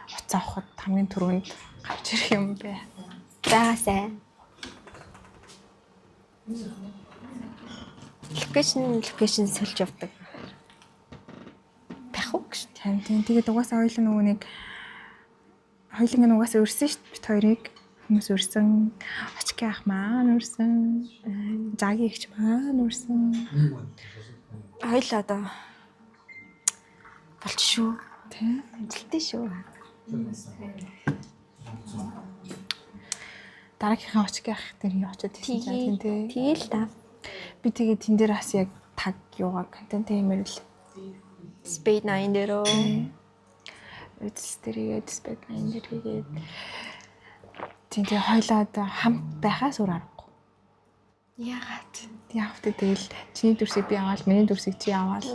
уцаа авахд хамгийн түрүүнд гарч ирэх юм бэ. за сайн. Локейшн сольж явдаг. Бахуг шүү. Тийм. Тэгээд угаасаа хоёулын угаасаа өрсөн шүү дээ. Бид хоёрыг хүмүүс өрсөн. Очки ах маань өрсөн. Жаги ихч маань өрсөн. Хоёул одоо болч шүү. Тийм. Амжилттай шүү. Дараагийнхаа очки ах дээр очиод тийм тий. Тэгэл та. Би тэгээд тэн дээр бас яг таг юугаа контент хиймэрл. Speed 9 дээрөө. Үдсдэргээд спед 9 дээр хийгээд тэгээ хоёлаа одоо хамт байхаас өөр аргагүй. Яагаад? Яг хөтэ тэгэл чиний дүрсийг би аваад миний дүрсийг чи аваад.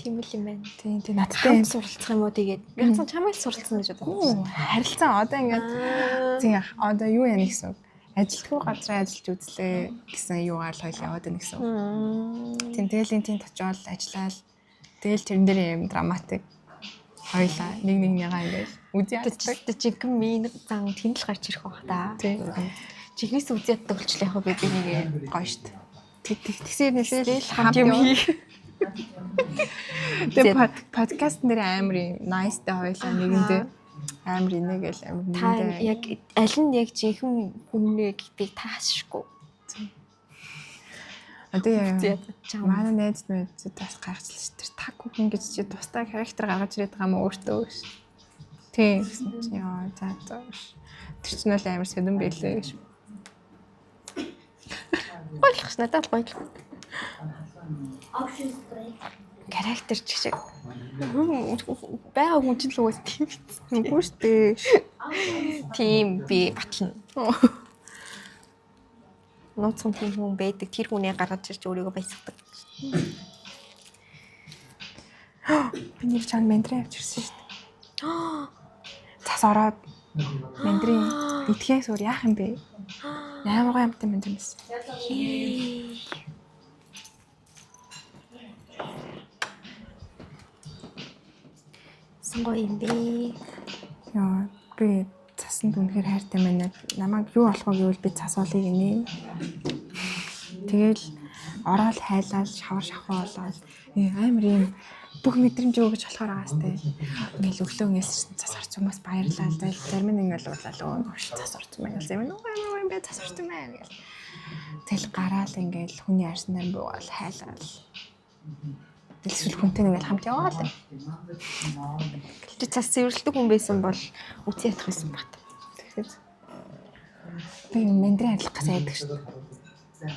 Тийм л юм байна. Тийм надтай Хамт суралцах юм уу тэгээд ганцхан чамайг суралцсан гэж бодсон. харилцан одоо ингээд тийм одоо юу яа гэсэн үг. Ажилтгүй газраа ажиллаж үзлээ гэсэн юугаар л хоёул яваад байна гэсэн үг. Тийм тэгэл энэ тийм очиод ажиллаад тэгэл тэрэн дээр юм драматик хоёлаа нэгнийгаа ингээд үзье яддаг. Жинхэнэ минь зан тэнд л гарч ирэх байх та. Тийм. Жинхнээс үзээд төгчлээ яг би нэг Гоё штт. Тэгсээр нэлээл хамт юм хий. Тэгээ подкаст нэр амар nice та хоёлаа нэгэндээ амар инээгээл амар Та нэгэндээ яг аль нь яг жинхэнэ хүнээ гэдгийг таашгүй. Одоо манай найз нөхдөд бас гайхчихлаа ш. Тэр таг хүн гэж чи тустай характер гаргаж ирээд байгаа юм өөртөө ш. Тийм гэсэн чи яа за. Тэр чинь л амар сонирн байлээ гэж. Ойлгох ш надад гоё. Характер ч шиг. Бага хүн ч л уус тийм биз. Үгүй штэ. Тийм би батлна. Ноцсон хүн байдаг. Тэр хүнээ гаргаж ирж өөрийгөө баясгадаг. Би нэг чам ментрэ авчирсан штэ. Цас ороод ментрийн итгэхээс өөр яах юм бэ? Амар гоё амттай ментр юмсэн. Сонгоо юм бэ. Яа би цасанд үнэхээр хайртай байна. Намайг юу болох вэ гэвэл би цас олыг инээ. Тэгэл ороод хайлаад шавар шахуу болоод амар юм бүх мэдрэмж өгч болохоор байгаа сте. Ингээл өглөө ингээл цас орч хүмүүс баярлалаа. Зарим нь ингээл уулаа ш цас орч юм ингээл юм уу би цас орч юм аа ингээл. Тэгэл гараал ингээл хүний арснаар буугаал хайлаад. Дэлсэл хүнтэй ингээл хамт яваал. Чи цас цэвэрлдэг хүн байсан бол үгүй ятах байсан бат. Тэгэхээр би мендрийн ажиллахаас айдаг шүү дээ.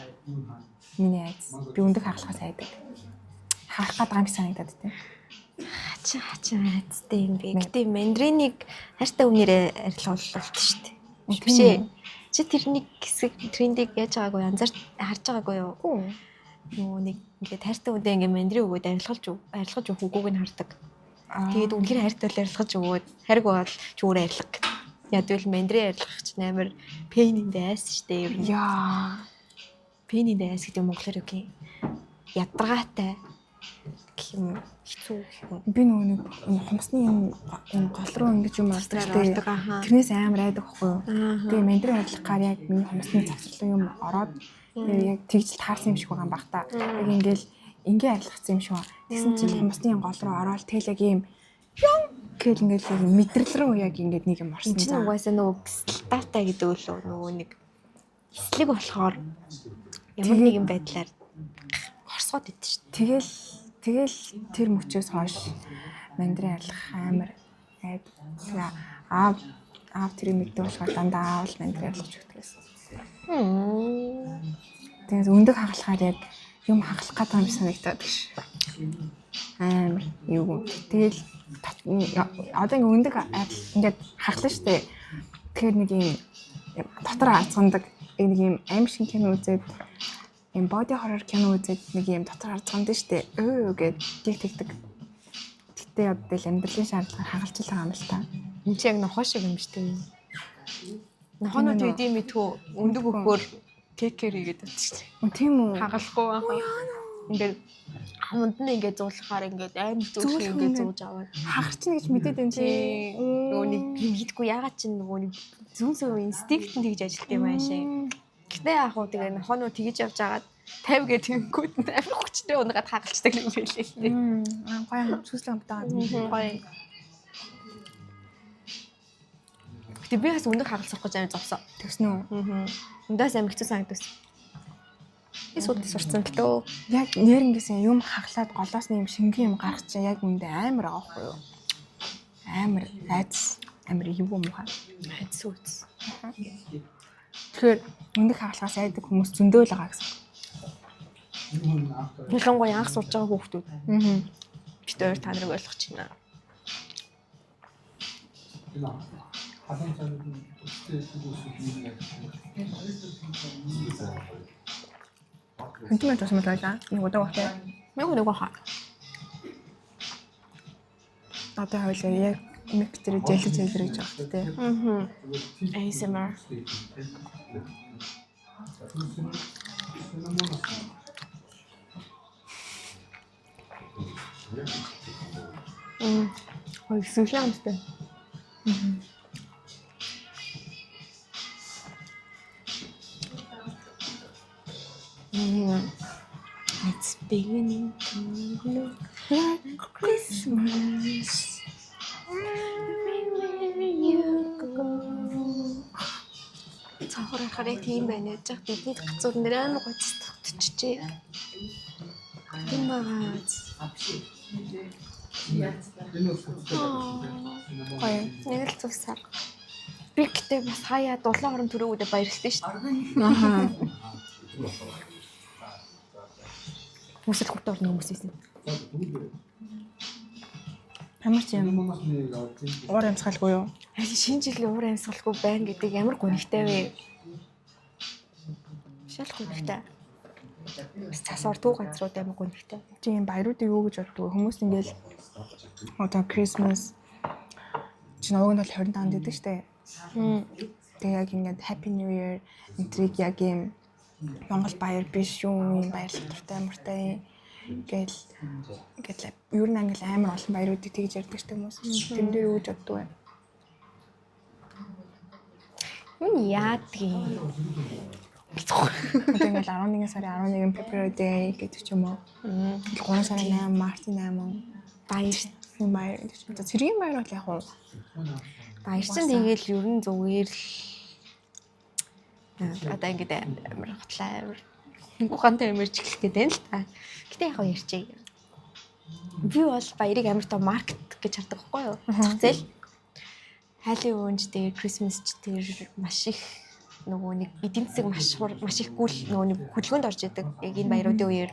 Миний айц. Би өндөг хагалахаас айдаг. Хаах гад гам санагдаад тийм. Хачаа айцтай юм бэ. Гэтэ мандринийг хайртай хүнээрээ арилгууллаа шүү дээ. Бишээ. Чи тэрний хэсэг трендийг яаж байгаагүй анзаарч харж байгаагүй юу? Нөө нэг ингээд хайртай хүнтэй ингээд мандрин өгөөд арилгаж өгөх үгүйг нь хардаг. Тэгээд үнэхээр хайртай л арилгаж өгөөд хариг бол ч өөрөө арилга. Ядвал мандрин арилгах чинь амар pain in the ass шүү дээ. Яа. Pain in the ass гэдэг монголоор юу гэх юм? Ядаргаатай гэх юм хэцүү гэх юм. Би нөгөө нэг хумсны юм гол руу ингэж юм ордог шүү дээ. Тэрнээс амар айдаг байхгүй юу? Тэгээ мандрин арилгахаар яг миний хумсны завсарлын юм ороод яг тэгж таарсан юм шиг байгаа юм баг та. Яг ингээл ингээ арилгацсан юм шиг ба. Тэгсэн чинь хумсны гол руу ороод тэгэл яг юм гэл ингээл мэдрэл рүү яг ингээд нэг юм орсон. Чи угаасаа нөгөө стартаа гэдэг үлээ нөгөө нэг эслэг болохоор ямар нэгэн байдлаар хорсгоод идэв шүү дээ. Тэгэл тэр мөчөөс хойш мандрин арилгах амар айд. Тэгээ аав тэр мэддэг болохоор дандаа аавал мандрин арилгаж өгдөг гэсэн. Тэгээд өндөг хагалахаар яг юм хагалах гэдэг юм санагдаад гэж. Амар юу. Тэгэл одоо ингээ өндөг ингээд хаглаа штэ. Тэгэхээр нэг юм дотор хацгандаг нэг юм аим шиг кино үзээд юм body horror кино үзээд нэг юм дотор хацгандаг штэ. Гэд тэгдэг. Гэтэ одоо л амьдралын шаардлагаар хагалж л байгаа юм л та. Энд чи яг нохоо шиг юм штэ. Нохонууд үдийн мэдхүү өндөг өгөхөөр кекер хийгээд байдаг штэ. Тийм үү? Хагалахгүй байгаа. Ингээд хамд нь ингээд зуулахаар ингээд аим зүүх ингээд зууж аваад хагар чинь гэж мэдээд энэ тий нөгөө нэг мэдгүй ягаад ч нөгөө нэг зүүн зөв инстинкт нь тэгж ажилт юм аашаа. Гэтэ яг хуу тэгээ нохоноо тэгж явж агаад 50 гэх тэнгүүд нь амар хүчтэй унгаад хагалцдаг юм байлээ л тий. Гоё сүслэг амтаа. Гоё. Гэтэ би бас өндөг хагалцах гэж амар зовсон. Тэгсэн үү? Өндөөс амар хэцүү санагдсан. Эсвэл сурцсан л дөө. Яг нэрнгээс юм хаглаад голоос юм шингэн юм гарах чинь яг үндэ амар аахгүй юу? Амар айц, амар юу юм хаа. Айц үз. Тэгэхээр өндөг хагалахаас айдаг хүмүүс зөндөө л байгаа гэсэн. Ялангуяа анх сурж байгаа хүүхдүүд. Бид өөр та нарыг ойлгох чинь. Хэнтмэ тасмал байлаа. Нэг удаа багтаа. Нэг хаа. Одоо хоёлаа яг мик дээр жэлж хэлрэж байгаа тэ. ASMR. Ой, сүүлийн амттай. It's beginning to look like Christmas. Everywhere you go. Цаахаар хараад тийм байна гэж бидний гацууд нэрэн гоцтчихжээ. Тийм байгаа. Гоё. Нэг л зүсаар. Би гэтээ бас хаяа дулаан хорон төрөөгөө баярлалтай шүү дээ. Аха. Хүмүүсэл хурд орны хүмүүс байсан. Ямар ч юм уур амьсгалгүй юу? Харин шинэ жилийн уур амьсгалгүй байна гэдэг ямар гонхтой вэ? Шал гонхтой. Цасаар туу газрууд амар гонхтой. Чи юм баяруудыг юу гэж боддог вэ? Хүмүүс ингээл одоо Christmas чи нууг нь бол 25-нд гэдэг штэ. Тэгээ яг ингээд Happy New Year энтриг яг юм Монгол баяр биш юм баярлалтай дуртай муртай гэл ер нь англи амар олон баяруудыг тэгж ярьдаг штэ хүмүүс. Тэн дээр юу гэж боддог вэ? Яадгийн. Одоо ингээл 11 сарын 11 February Day гэдэг ч юм уу. 3 сарын 8 Март 8 баяр гэдэг ч юм уу. Цэргийн баяр бол яг уу Баяр чинь тэгээл ер нь зүгээр л одоо ингээд амар хотлаа амар гухантай амарч эхлэх гээд байна л та. Гэтэ яг ярьчих. Би бол баярыг амар тоо маркет гэж хардаг байхгүй юу? Зах зээл. Хайлын өвөнч дээр Christmas ч дээр маш их нөгөө нэг эдийн засаг маш их гүйл нөгөө нэг хөдөлгөөнд орж идэг. Яг энэ баяруудын үеэр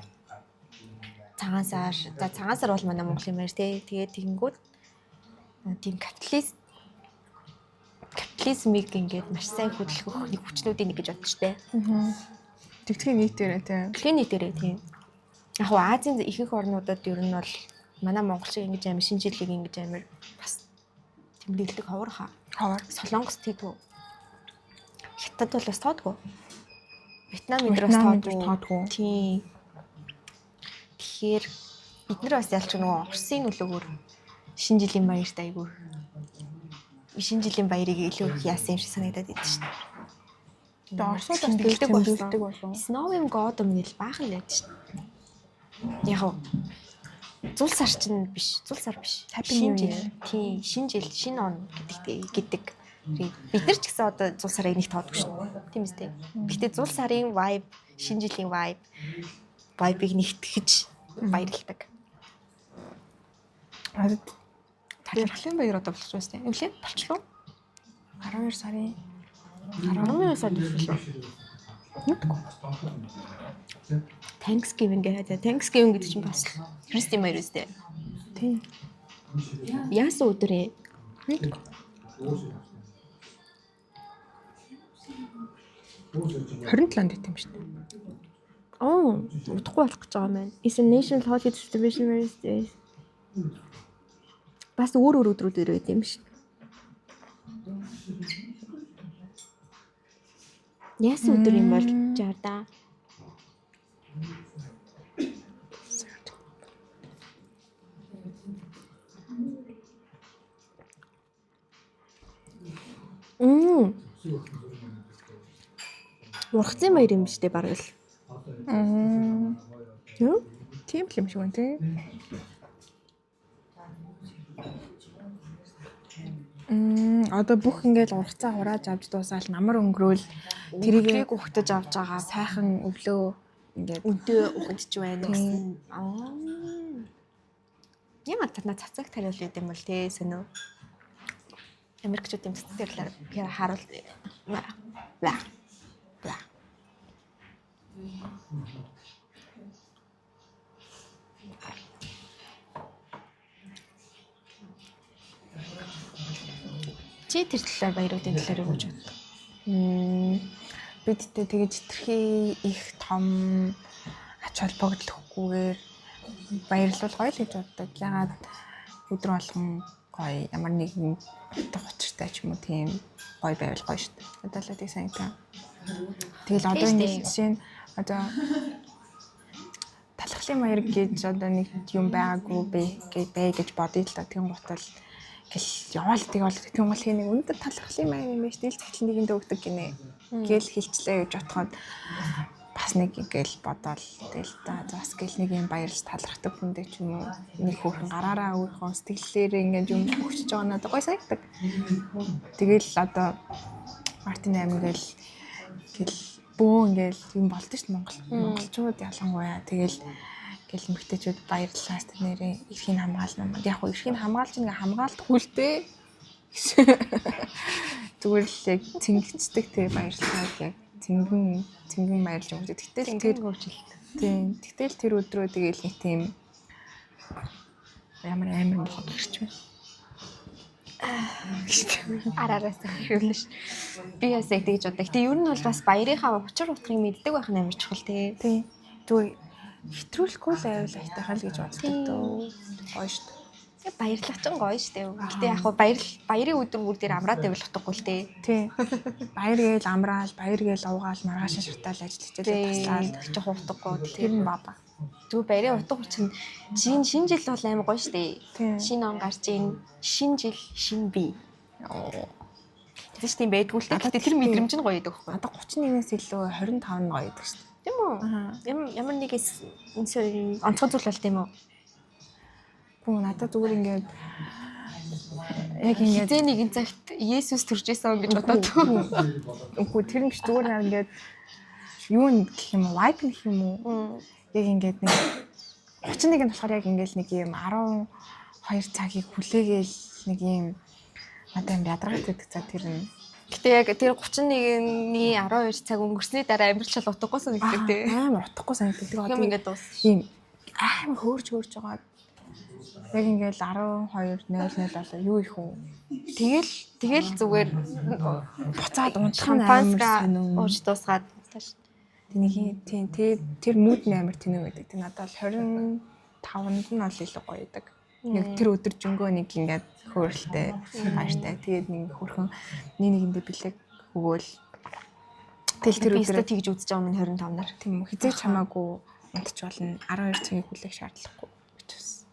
цагаан сар бол манай Монголын баяр тий. Тэгээд тэгэнгүүт тийм капитализмыг ингээд маш сайн хөдөлгөх нэг хүчнүүдийн нэг гэж бодож штэ. Тэгтгийн нийтээрээ тий. Тэгтгийн нийтээрээ тийм. Яг хоо Азийн ихэнх орнуудад ер нь бол манай Монгол шиг ингэж амар шинэ жилийг ингэж амар бас тэмдэглэдэг ховор хаа. Солонгос тийдүү. Хятад бол бас тоодгүй. Вьетнам энэ тоодгүй. Тийм. Тэгэхээр бид нар бас ялч нөгөө Оросын нөлөөгөөр шинэ жилийн баярт айгүй. Шинэ жилийн баярыг илүү их яасан юм шиг санагдаад идэв шүү дээ. Тэгээ Оросууд бас тэмдэглэдэг болов. Snowing God гэл баахан байдаг шүү дээ. Яг зул сар чинь биш, зул сар биш. Шинэ жил. Тийм, шинэ жил, шинэ он гэдэг. Бид нар ч гэсэн одоо зул сарыг нэг тоодгүй шүү дээ. Тийм үстэй. Гэхдээ зул сарын vibe, шинэ жилийн vibe-ыг нэгтгэж баярлдаг. Тархлын баяр одоо болчихсон юм тийм. Эвлээ болчлоо. 12 сарын 12 сард болчихлоо. Нүдгүй. Thanksgiving гэдэг чинь бас Христийн баяр үстэй. Тийм. Яасан өдрөө? Нүдгүй. 27-нд байт юм шүү дээ. Удахгүй болох гэж байгаа юм байна. Is a national holiday celebration various days. Бас өөр өдрүүдээр байт юм шиг. Яасан өдөр юм бол жаада. Ургацын баяр юм шүү дээ бараг л. Юу? Тийм л юм шиг байна тий. Одоо бүх ингээд ургацаа хурааж авч дуусаал намар өнгөрөөл тэрийг ухтаж авч байгаа сайхан өвлөө ингээд өдөө ухадж байна гэсэн. Ямар танаа цацаг тариул байд юм бол тий сонио. Америкчууд юм цэцэрлэр харуул. Бла. Чи тэр талаар баяруудын талаар юу гэж боддог? бидтэй тэгэж хэтэрхий их том ач холбогдол өгөхгүйгээр баярлуул гоё л гэж боддог. Ягаад өдөр болгон гоё ямар нэгэн утга учиртай ч юм уу тийм гоё байвал гоё шүү дээ. Одоо л тийм санагдаа. Тэгэл одоо нэг жишээ нь одоо талхлын маяг гэж одоо нэг юм байгаагүй гэж бодъё л та. Тийм гутал гэл яваал тэгэл тийм бол хий нэг өндөр талхлын маяг юм биш тэл цахилын нэгэндээ өгдөг гинэ. Гэл хилчлээ гэж бодоход бас нэг ингээл бодоол тэгэл бас гэл нэг юм баярлж талархдаг хүндээ ч юм уу нэг хөөрхөн гараараа өөрийнхөө сэтгэлээрээ ингээд юм өгчөж байгаа надад гой санагддаг. Тэгэл одоо Мартин амингээл гэл бөө ингээл юм болдсон шүү дээ монголчууд ялангуяа тэгэл гэл эмэгтэйчүүд баярлалаа тест нэрээ эрхийн хамгаална. Яг хөө эрхийн хамгаалж ингээ хамгаалдаггүй л дээ. Зүгээр л яг цэнгэгчдэг тэгээ баярлалаа яг цэнгэн баярлж өгч. Тэгтэл тэр хөвжлөлт. Тийм. Тэгтэл тэр өдрөө тэгээл нэг тийм ямар амар болох гэж байна. Араараас хөвлөш. Би бас яг тэгж боддог. Тэг ер нь бол бас баярынхаа учир утгыг мэддэг байх нь амар чухал тий. Тийм. Зүгээр хэтрүүлэхгүй л байвал айтайхаа л гэж боддог дөө. Гоё шүү дээ. Тэг баярлах ч гоё шүү дээ. Гэтэ яг хөө баярын өдөр бүр дээр амраад байвал утгагүй л тий. Тийм. Баяр гээл амраал, баяр гээл уугаал, маргааш шартаал ажил хичээлээ таслаад ч утгагүй. Тэр нь баба. Зүгээр баярын утга учир нь шинэ жил бол амар гоё шүү дээ. Шинэ он гарч ийн, шинэ жил, шинэ би. Тэгэж тийм байдгүй л дээ. Гэтэ тэр мэдрэмж нь гоё байдаг байхгүй. Одоо 31-ээс илүү 25 нь гоё байдаг шүү дээ. Тийм үү? Ямар нэг онцгой зүйл бол тийм үү? Гүн надад зүгээр ингээд яг ингээд хизээ нэгэн цагт Есүс төрж исэн гэж бодоод. Үгүй тэр нь биш зүгээр ингээд юу гэх юм уу? Vibe гэх юм уу? Яг ингээд нэг 31 нь болохоор яг ингээд нэг юм 12 цагийг хүлээгээл нэг юм надад юм ядаргатай гэдэг цаа тэр нь. Гэтэ яг тэр 31-ний 12 цаг өнгөрсний дараа амьдрал утгагүй санагддаг тий. Амар утгагүй санагддаг. Тийм ингээд дуус. Ийм амар хөөрж байгаа. Яг ингээд 12:00 болоо юу их үү? Тэгэл зүгээр буцаад унтах шампанска ууж дуусгаад тааш. Тийм тэр мууд амар тэнэг байдаг. Тэг надад бол 25-нд нь бол илүү гоё байдаг. Нэг тэр өдөр жөнгөө нэг ингээд хөөрөлтэй баяртай. Тэгээд нэг хөрхөн нэгэндээ бэлэг өгөөл. Тэгэл тэр өдөр тэгж үзэж байгаа минь 25 нар. Тийм үү. Хизээч хамаагүй унтч болно. 12 цагийг хүлээх шаардлагагүй гэж байна.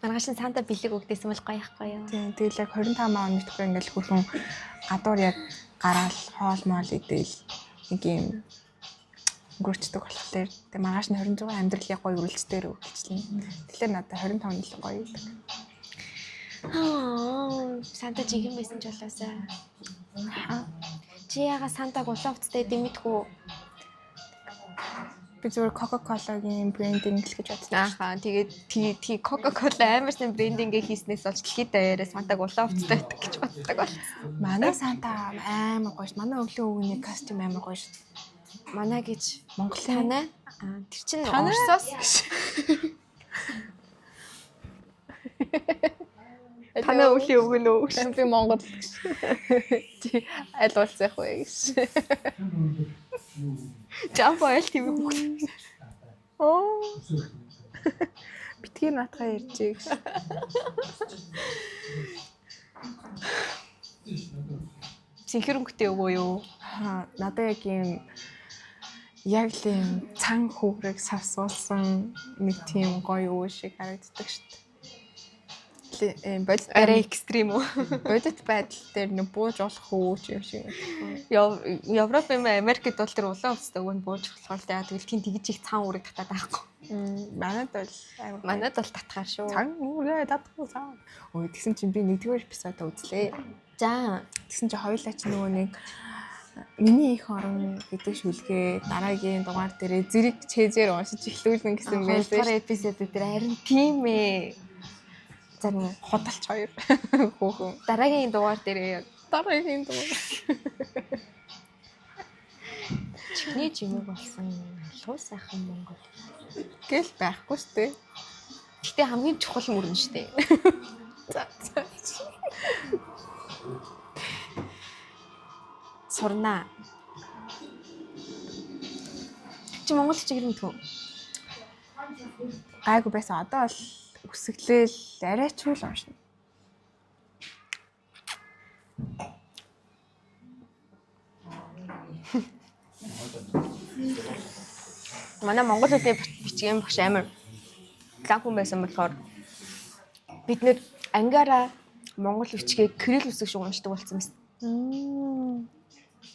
Маргааш нь цаантаа бэлэг өгдөөсөн бол гоё ахгүй юу? Тийм тэгэл яг 25 оногт ингээд хөрхөн гадуур яг гараал хоол моол идээл нэг юм өнгөрчдөг болохоор тэг маргааш нь 26 амьдралын гоё үргэлжлэлээр үргэлжлэнэ. Тэгэхээр надад 25 нь л гоё байдаг. Санта жихэн байсан ч болоосаа. Чи яга Сантаг улаан хувцастай дэмэдэггүй. Би зөвхөн Coca-Cola-гийн брендинг л гэж бодсон. Тэгээд Coca-Cola амар сайн брендингээ хийснээс болж дэлхийд даяараа Сантаг улаан хувцастай байдаг гэж боддог болсон. Манай Санта амар гоё ш. Манай өглөө өгний костюм амар гоё ш. Манай гэж Монголын танай тэр чинь Оросоос танай өглөө өгнө. Би Монгол чи аль улсах вэ гэж. Жамп айл тийм үг. Битгий наатахаа ярьжээ гэж. Синхэр өнгөтэй өвөө юу? Надад яг л юм цан хүүрэг савсуулсан нэг тийм гоё өвөө шиг харагддаг шүү дээ. Бодит арай экстрим үү? Бодит байдал дээр нэг бууж олох өвөөч юм шиг. Европ юм Америкт бол тэр улаан хувцастай өвөнд бууж болохоор тэгэл тийм тэгж их цан үүрэг татаад байхгүй. Манайд бол татхаар шүү. Цан үүрээ татахгүй цаа. Ой тэгсэн чинь би нэгдүгээр эпизод үзлээ. За тэгсэн чинь хоёулаа ч нөгөө нэг миний их орон гэдэг шүлгээ дараагийн дугаар дээр зэрэг чэзээр уншиж эхлүүлнэ гэсэн байлээ. Тэр эпизод дээр харин тийм ээ. За нэг худалч хоёр хөөхөн. Дараагийн дугаар дээр чихний жимэг болсон луу сайхан Монгол гэл байхгүй шүү дээ. Гэтэ хамгийн чухал мөрөн шүү дээ. За. Сурнаа. Чи Монгол чиг юм төө? Гайгүй байсан. Одоо бол үсгэлээл арайч л уншина. Манай Монгол хэлний бичгийн багш амар лаг хүн байсан болохоор бид нэр ангиараа монгол бичгийг кирилл үсэг шиг уншдаг болсон байсан.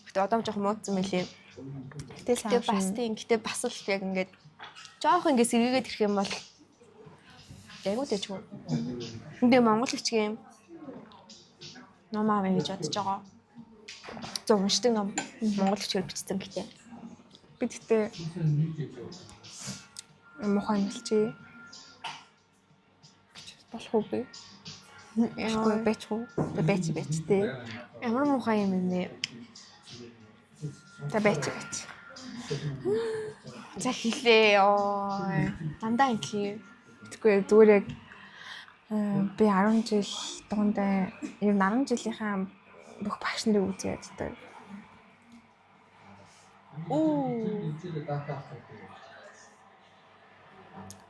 Гэтэ одоо жоохон муудсан мөлий. Гэтэ бас тийм. Гэтэ бас л яг ингээд жоох ингээд сэргээгээд ирэх юм бол айгуу дэжгүй. 근데 монгол бичгийн ном аав гэж бодож байгаа. Зөв уншдаг ном монгол бичгээр бичсэн гэтээ. Би тэгтээ мохоо нэлчээ. Болох уу би? Яахгүй бэчгүй. Бэч. Ямар муухай юм бэ? Та бэч. За хэлээ ёо. Дандаа ингэхий. Тэггүй зүгээр яг би 10 жил дундаа ер нь 10 жилийнхаа бүх багш нарыг үзээд байдаг.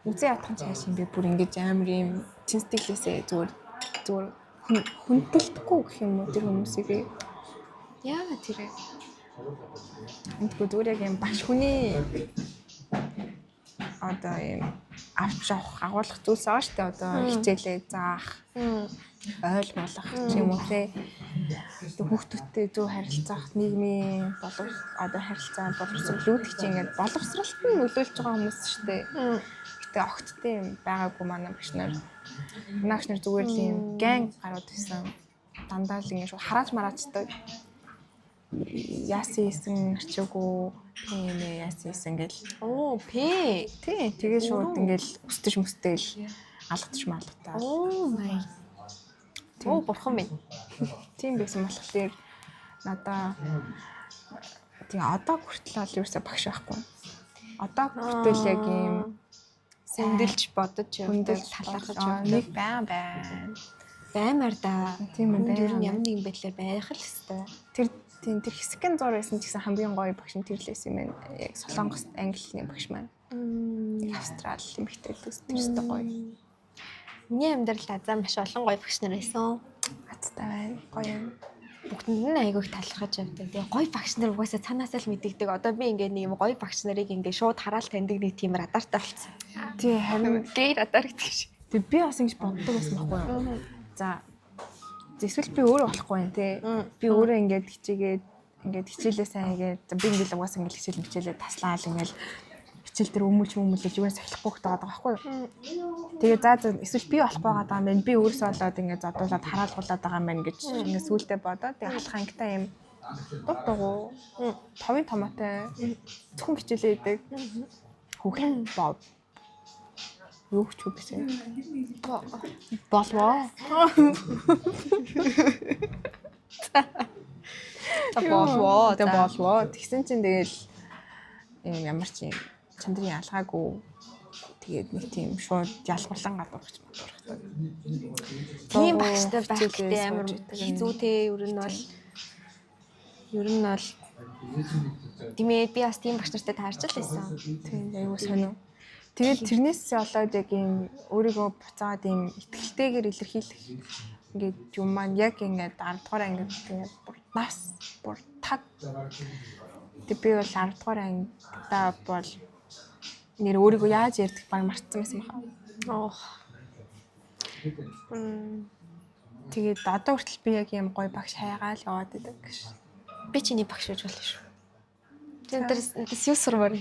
Үзээ ятхан цааш юм би бүр ингэж амар юм чин сэтгэлээсээ зүгээр хүндэлдэхгүй гэх юм уу тэр хүмүүсийг. Яа тэр. Эндгүй зүгээр яг юм багш хүний одоо юм авч авах агуулгах зүйлс байгаа шүү дээ. Одоо хичээлээ заах, ойлгох юм уу те. Хүүхдүүдтэй зөв харилцах, нийгмийн одоо харилцаа боловсролууд гэж ингээд боловсролт нь нөлөөлж байгаа хүмүүс шүү дээ. Гэтэ огттой юм байгаагүй манай багш нар. Манай багш нар зүгээр л юм гэн гарууд байсан. Дандаа л ингээд харааж мараачдаг. Яасан хийсэн арчаагүй тийм яасан хийсэн гэл. Оо тий. Тэгээ шууд ингээл өстөж мөстэйл алгадж малгатаа. Оо май. Оо бурхан минь. Тийм байсан болохоор надаа тийм одоо хүртэл л ерөөсө багш байхгүй. Одоо хүртэл яг юм хүндэлж бодож хүндэл талархаж нэг байна. Баймаар да. Тийм үү Ер нь ямар нэгэн байдлаар байх л хэвээр. Тэр хэсэгэн зур байсан ч гэсэн хамгийн гоё багш нь тэрлээс юм байна. Яг Солонгост англи багш маань. Австрали эмэгтэй төстэй гоё. Миний амьдралд азаа маш олон гоё багш нар байсан. Аттай байна. Гоё юм. Бүгдэнд нь айгүйх талархаж явдаг. Тэгээ гоё багш нар угаасаа цаанаасаа л мэддэг. Одоо би ингээд нэг юм гоё багш нарыг ингээд шууд хараал таньдаг нэг тийм радартай болсон. Тий харин гей радар гэдэг шиг. Тэг би бас ингэж боддог байсан байхгүй юу? За эсвэл би өөрөө болохгүй юм те. Би өөрөө ингээд хичээлээ сайн хийгээд би ингээд угаасаа ингээд хичээлээ таслаал ингээд хичээл дээр өмүүлж юугаас эхлэхгүй гэдэг байгаа байхгүй юу? Тэгээ за эсвэл би болохгүй байгаа юм байна. Би өөрөөсөө болоод ингээд зодуулаад хараалгуулад байгаа юм байна гэж ингээд сүултээ бодоод тэгээ халах ангитай юм дутуу товын томоотой зөвхөн хичээлээ хийдэг хүүхэн бод юу ч үгсэн болвоо болвоо тэгсэн чинь тэгэл ямар ч юм чандрын ялгаагүй тэгээд нэг тийм шууд ялгуулан гадуур гэж боддог. Тийм багштай байхтай амар хэцүүтэй ер нь бол тиймээ би бас тийм багш нартай таарч л байсан. Тийм аюу сонио. Тэгээд тэрнээс болоод яг юм өөрийгөө буцаад юм ихтгэлтэйгээр илэрхийлэх ингээд юм маань яг ингээд 10 дугаар ангид ингээд бүр таг. Тэг би бол 10 дугаар ангидаа бол нэр өөрийгөө яаж ярьдаг баг марцсан байсан баха. Тэгээд одоо хүртэл би яг юм гоё багш хайгаал яваад байдаг гэж. Би чиний багш гэж болно шүү. Тэндээс юу сурмаар.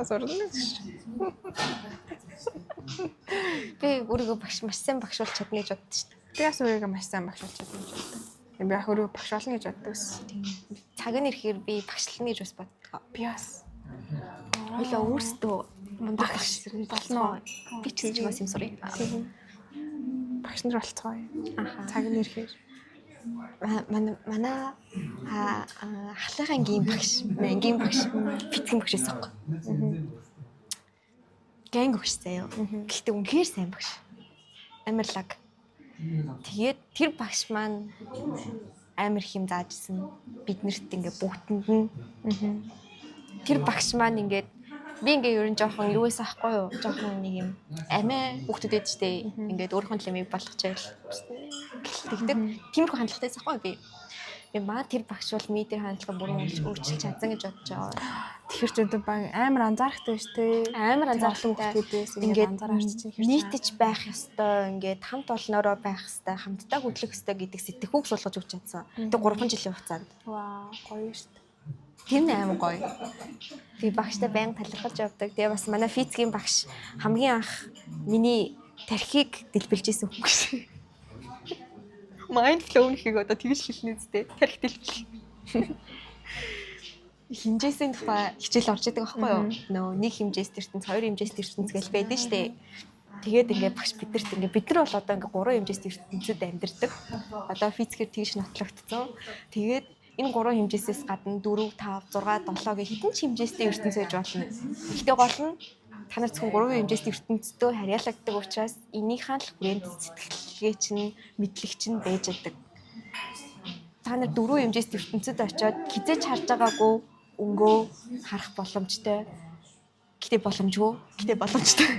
Сурна. Би өөрийгөө багш маш сайн багш болж чадна гэж боддоо шүү. Би бас өөрийгөө маш сайн багш болж чадна гэж боддог. Би яг өөрийгөө багш болно гэж боддог ус. Цаг нь ирэхээр би багшлна гэж бас боддог. Би бас Хойлоо өөрсдөө мундаг багш болно. Би ч гэж бас юм сурыг. Багш нар болцгоо. Цаг нь ирэхээр манай ахлахын ангийн багш, физикийн багш байсан. Гэнг багш заяа. Гэхдээ үнэхээр сайн багш. Амар лаг. Тэгээд тэр багш маань амар хэм заажсэн. Бид нарт ингээ бүгдэнд нь тэр багш маань ингээд Би ингээ ер нь жоохон юу байсан ахгүй юу? Жоохон нэг юм амиа хүүхдүүд ээжтэй ингээд өөрийнхөө лимиг болгочаал. Тэгдэг. Тиймэрхүү хандлагатай байсан ахгүй юу би? Би маа тэр багш бол ми тэр хандлагаа бүрэн өөрчилж чадсан гэж бодож байгаа. Тэгэхээр ч өдөр баг амар анзаарахтай шүү дээ. Амар анзаарахтай. Хүүхдүүдээс ингээд анзаарч чинь хэрэг. Нийтэж байх ёстой, ингээд хамт олноороо байх ёстой, хамтдаа хөдлөх ёстой гэдэг сэтгэхүйг суулгаж өгч чадсан. Тэг 3 жилийн хугацаанд. Вау, гоё шүү дээ. Тэр нь амар гоё. Би багштай байнга талархалж явдаг. Тэгээ бас манай физикийн багш хамгийн анх миний тархийг дэлбэлжсэн хүн шүү. Mind flow нэхийг одоо тэгж хэлнэ үстэй. Тархи дэлбэл. Хэмжээсийн тухай хичээл орж идэг байхгүй юу? Нөө нэг хэмжээс ертөнц, хоёр хэмжээс ертөнц гэж байдаг шүү дээ. Тэгээд ингээ багш бидэрт ингээ бид нар бол одоо ингээ 3 хэмжээс ертөнцид амьдардаг. Одоо физикээр тэгж нотлогдсон. Тэгээд энэ 3 хэмжээсээс гадна 4, 5, 6, 7 гэх хэдэн ч хэмжээстэй ертөнц байж болно. Гэхдээ гол нь та нар зөвхөн 3 хэмжээстэй ертөнцтэй харьяалагддаг учраас энийхээ л хүрээнд сэтгэлгээ чинь мэдлэг чинь байж байдаг. Та нар 4 хэмжээстэй ертөнцид очиод хизээч харж байгаагүй өнгөө харах боломжтой. Гэтэ боломжтой.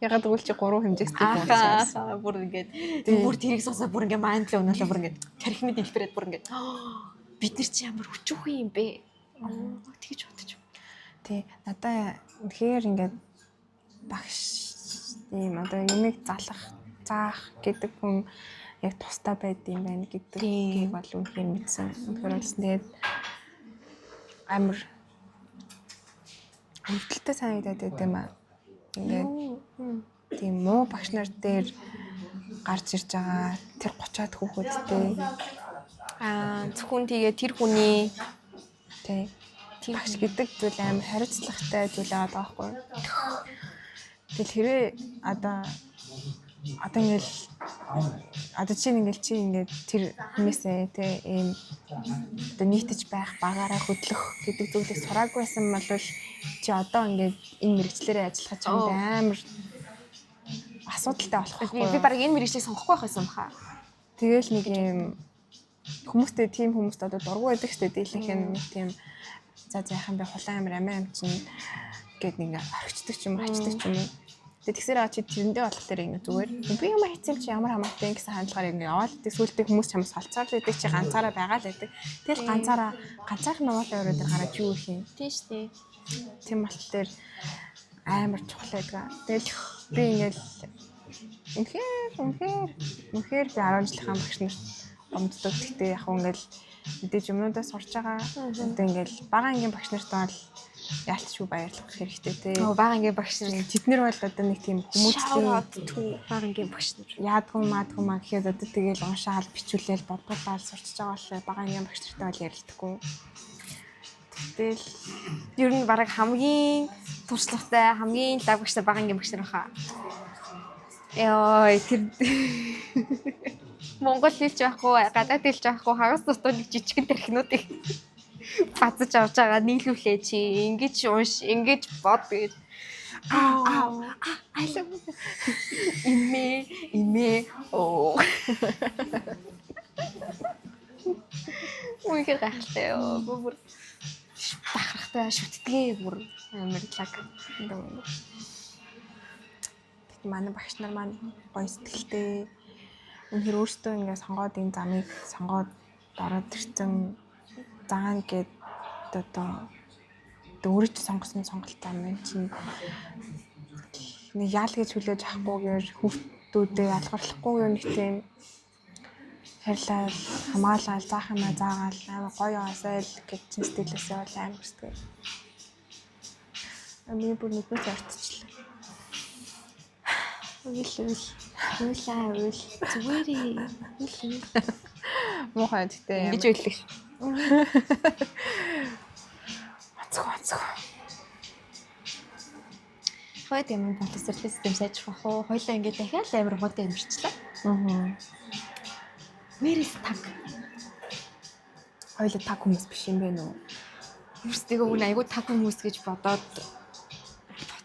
Ягаад гэвэл чи 3 хэмжээстэй болсон. Бүр ингээд бүр тэрийг сонсоо бүр ингээд майндлээ өнөөлөө бүр ингээд тархины дэлбэрээд бүр ингээд бид нар чи ямар өчүүхэн юм бэ? Тэгэж бодож. Тий, надаа үнэхээр ингээд багш ийм одоо юмыг заах гэдэг хүн яг тустай байд юм байна гэдгийг бол үнэхээр мэдсэн. Үнэхээр болсон. Тэгээд амар хөвгөлтэй санагдаад байт юм аа. Ингээд тийм муу багш нар дээр гарч ирж байгаа тэр 30-аад хүүхэдтэй зөвхөн тэгээ тэр хүний тий багш гэдэг зүйл амар хариуцлагатай зүйл байгаа байхгүй. Тэгэл хэрэг одоо ингээл чи ингээд тэр хүмүүсээ тий ийм одоо нийтэж байх багаараа хөдлөх гэдэг зүйлийг сураагүй байсан бол чи одоо ингээд энэ мэрэгчлэрээ ажиллах чамд амар асуудалтай болох байхгүй. Би баг энэ мэрэгчлийг сонгохгүй байх байсан баха. Тэгэл нэг юм хүмүүстэй тийм хүмүүст одоо дургу байдаг штэ дийлэнх нь нэг тийм за яахан би хулан амир чинь гээд нэг орхичдаг ч юм уу хачдаг ч юм уу. Тэгээд тэгсээр чи тэрэндээ болох дээр ингэ зүгээр би юм хийцэм чи ямар хамаатай гэсэн хандлагаар ингэ яваад тэг сүултээ хүмүүс чамаас салцаар л байдаг чи ганцаараа байгаа л байдаг. Тэгэл ганцаарх нугаалын өрөө дээр гараад юу их юм. Тийм штэ. Тийм болохоор амар чухал байдаг. Тэгэл би ингээл үнэхээр би 10 жилийнхаа багш нарт гомддог. Гэхдээ яг ингээл мэдээж юмнуудаа сурч байгаа. Одоо ингээл бага ангийн багш нарт бол яалтчгүй баярлах хэрэгтэй те. Бага ангийн багш нар тэд нар бол одоо нэг тийм хүмүүсийн бага ангийн багш нар яадгүй маа гэхэд одоо тэгэл уншаал бичүүлээл бодуулаад сурч байгаа бол бага ангийн багш нартай бол ярилдаггүй. Тэгэл ер нь баг хамгийн туршлагатай хамгийн лаг багш нар бага ангийн багш нар баха. Яа тэр Монгол хэлж байхгүй, гадаад хэлж байхгүй хагас тутмын жижигэн тархинуудыг базаж авч байгаа нийлүүлээ чи ингэж унш ингэж бод гэж имээ оо үгүй гайхалтай бүр бахархтай шүтдгээ бүр амар лаг. Тэг манай багш нар маань гоё сэтгэлтэй үнэхээр өөртөө ингээд сонгоод энэ замыг сонгоод ороод ирсэн заан гээд одоо өөрөө ч сонгосон сонголт юм байна чинь нэг яал гэж хүлээж авахгүйгээр хүүхдүүдэд алгарлахгүй юу нэг тийм хайрлал хамгаалал заах юмаа заагаал амар гоё яасаа л гэж сэтгэлээсээ бол амар сэтгэл. Миний бүр нүднээс ортчихлаа. Үйл зүгээрээ муухай гэхдээ ингэж үйлдэх. Онцгой. Хойд юм боловсролын систем сайжрах уу? Хоёлаа ингэ дахиад амар модтой амьдчлаа. Мэрис таг. Хоёлаа таг хүмүүс биш юм бэ нүү? Өөрсдөө үн айгу таг хүмүүс гэж бодоод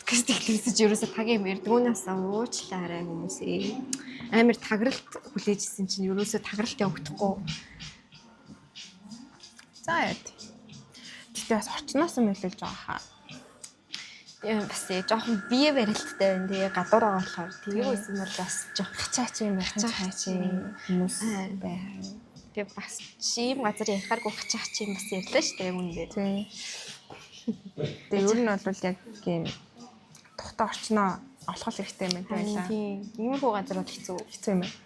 подкаст ихлүүлсэж ерөөсө таг юм ярддаг. Үүнээс уучлаарай хүмүүсээ. Амар тагралт хүлээжсэн чинь ерөөсө тагралт явагдахгүй. За яа. Тэгтээ бас орчноос нь нөлөөлж байгаа хаа. бас жоохон бие барилттай байна тий гадуураа болохоор тэгээ байсан бол бас жоохон хачаач юм хачаач хүмүүс байна. тэгээ бас ийм газар ярихааргүй хачаач юм бас ярьлаа шүү дээ үнэндээ. Тий. Тэгээ ер нь бол яг ийм тухтай орчноо олох хэрэгтэй юм байна. Тийм. Иймэрхүү газар бол хэцүү юм байна.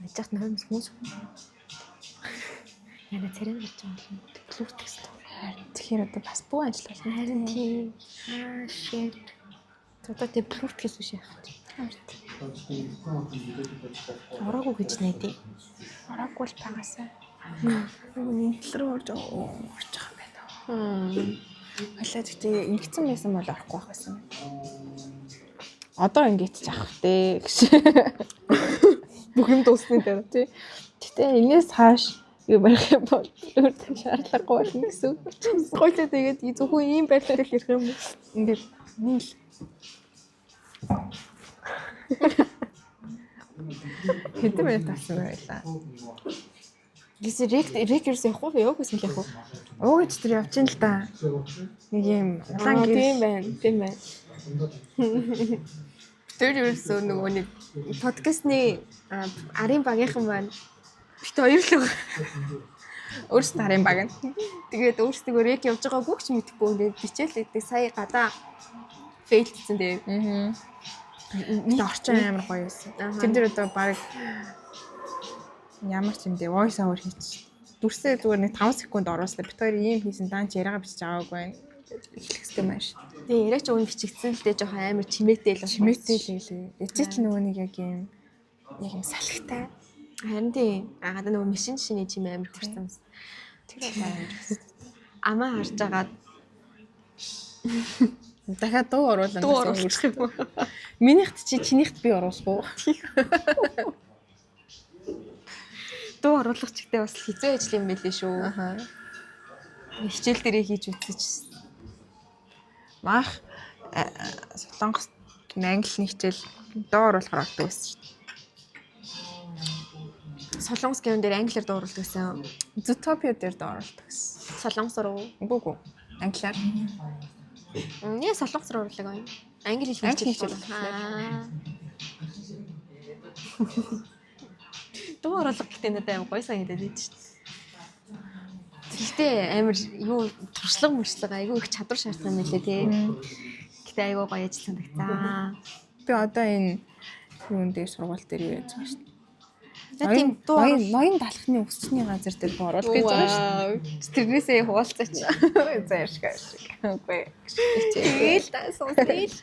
Яжт нөхөмс хүмүүс. Яна царай болж байгаа юм. Плюс Тэгэхээр одоо бас бүх ажил болно. харин тийм. Shit. Одоо тийм плюс гэсэн биш яах вэ? Ороогүй гэж найдаа. Ороогүй л багасаа. Нийтлэл рүү орж байгаа юм байна. Халаа тэгтээ ингэсэн байсан бол орохгүй байх байсан. Одоо ингэж яах вэ гэж. Бүх юм дуусны дараа тий. Гэтэ энэс хааш юу барих юм бол өөртөө шаардлагагүй болно гэсэн. Гойлоо тэгээд зөвхөн ийм байдлаар л ярих юм. Ингээд нийл. Хэдэн минут тасан байлаа. Гис рекерс явах уу гэсэн л явах уу? Өөч тэр явж ин л да. Нэг юм улаан гэр. Тийм байна. Тэр ерөөсөө нөгөө нэг подкастны арын багийнхан маань бит хоёр л байгаа. Өөрсдөө харин баг нь. Тэгээд өөрсдөө рек явж байгаагүй ч мэдэхгүй ингээд бичээл өгдөг сая гадаа фейлдсэн дээ. Тэ орчин амар гоё байсан. Тэн дээр одоо баг ямар ч юм дээ voice over хийчих. Дүрсээ зүгээр нэг 5 секунд оруулсан. Бит хоёр ийм хийсэн даан ч яриагаа бичиж аваагүй байна. Эхлэхтэй маш. Тэгээ яриач өвн бичигдсэн л дээ жоохон амар чимээтэй л лээ. Эцэт л нөгөө нэг яг юм салхитай. Харин тийм. Гадаа нөгөө машин шинэ чимээ амар хүрсэн юм. Тэр амар. Амаа харж агаад дахиад дуу оруулна. Дуу оруулах юм. Минийхт чинийхт би оруулах уу? Дуу оруулах ч гэдэг бас хэцүү ажил юм байлээ шүү. Хичээл дээрээ хийж үзэж. Маах Солонгос англи хичээл дуу оруулахаар ордог байсан шүү. Солонгос гэрэн дээр англиар дуу оруулдаг гэсэн. Zootopia дээр дуу оруулдаг гэсэн. Солонгос руу. Үгүй англиар. Яа солонгос руу оруулаг юм. Англи хэл хичээл. Дуу оруулах гэдэг надад амар гоё санагдаад байд шүү. Гэхдээ амар юу туршлага айгүй их чадвар шаардсан юм лээ тий. Гэтэ айгүй гоё ажил санагцаа. Би одоо энэ юун дээр сургууль дээр юу яаж байгаа шүү. Тийм дуу ноён талхны өсчний газар дээр дуу оруулах гэж байгаа шүү. Тэрнээсээ хуваалцаач. Зайшгаа шиг. Үгүй. Тэгэл таасан тэгэл.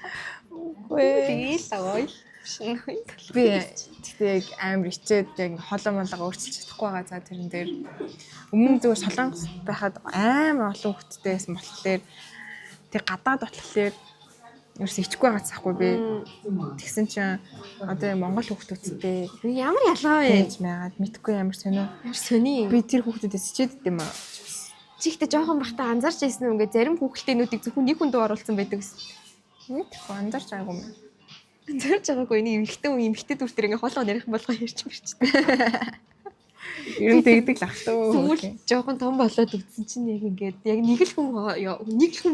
Үгүй. Тэгэл гоё. Би тэгтээ яг амар ичээд яг холоо молоо өөрчилж чадахгүй байгаа. За тэрэн дээр өмнө зүгээр солонгос байхад амар олон хүүхдтэйсэн болохоор тэг гадаад болохоор ерөөс ичгүй байгаа цахгүй би. Тэгсэн чинь одоо Монгол хүүхдүүдтэй ямар ялгаа вэ? Гэж маягаад мэдхгүй ямар сонио. Сони. Би тэр хүүхдүүдээс ичээд юм аа. Чихтэй жоохон бахта анзаарч байсан юм ингээ зарим хүүхдтэйнүүдийг зөвхөн нэг хүн дуу оруулсан байдаг гэсэн. Мэдхгүй анзаарч байгаагүй юм. Анзаарч байгаагүй нэг эмхтэй дүртэр ингээ хоолоо нарийнхан болгоо ярьж мэрч. Ер нь тэгдэг л ах туу. Сүүл жоохон том болоод үтсэн чинь яг ингээд яг нэг л хүн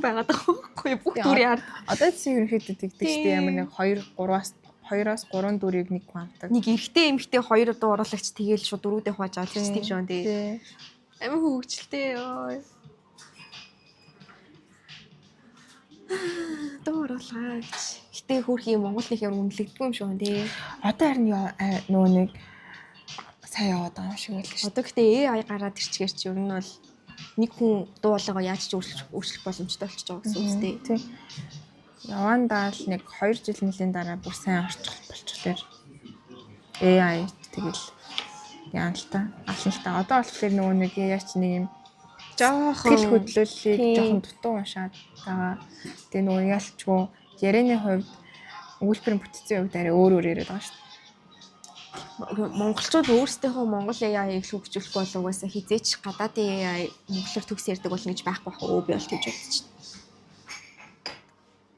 байгаад байгаа байхгүй бүх дүрийн ард. Одоо чинь ерөнхийдөө тэгдэг шүү дээ. Ямар нэг 2-3-аас 3 дүрийг нэг хүн авдаг. Нэг эрэгтэй эмэгтэй 2 дуу оруулагч тэгээл шууд дөрүүдээ хувааж аваад тийм шүү дээ. Амар хөвгчлээ ёо. Дуу оруулаач. Гэтэ хөөрхий Монголынх ямар үнэлэгдгүй юм шүү дээ. Одоо харин нөгөө нэг сайн яваад байгаа юм шиг байлаа шүү. Одоо гэтээ AI гараад ирчихээр чи ер нь бол нэг хүн дуулаагаа яаж ч өөрчлөх боломжтой болчихж байгаа гэсэн үстэй. Тийм. Явандаа л нэг 2 жил нэлийн дараа бүр сайн болчихлоо. AI тэгэл яана л та. Ална л та. Одоо болохоор нөгөө нэг AI ч нэг юм жоохон хэл хөдлөлийг жоохон дутуу уншаад байгаа. Тэгээ нөгөө ялчгүй ярианы хувьд өгүүлбэрийн бүтцийн хувьд арай өөр яриад байгаа шүү. Монголчууд өөрсдийнхөө Монгол AI-ыг хөгжүүлэх бол угаасаа хизээч гадаадын AI монголоор төгс ярьдаг болно гэж байхгүй бах өө би бол гэж бодож байна.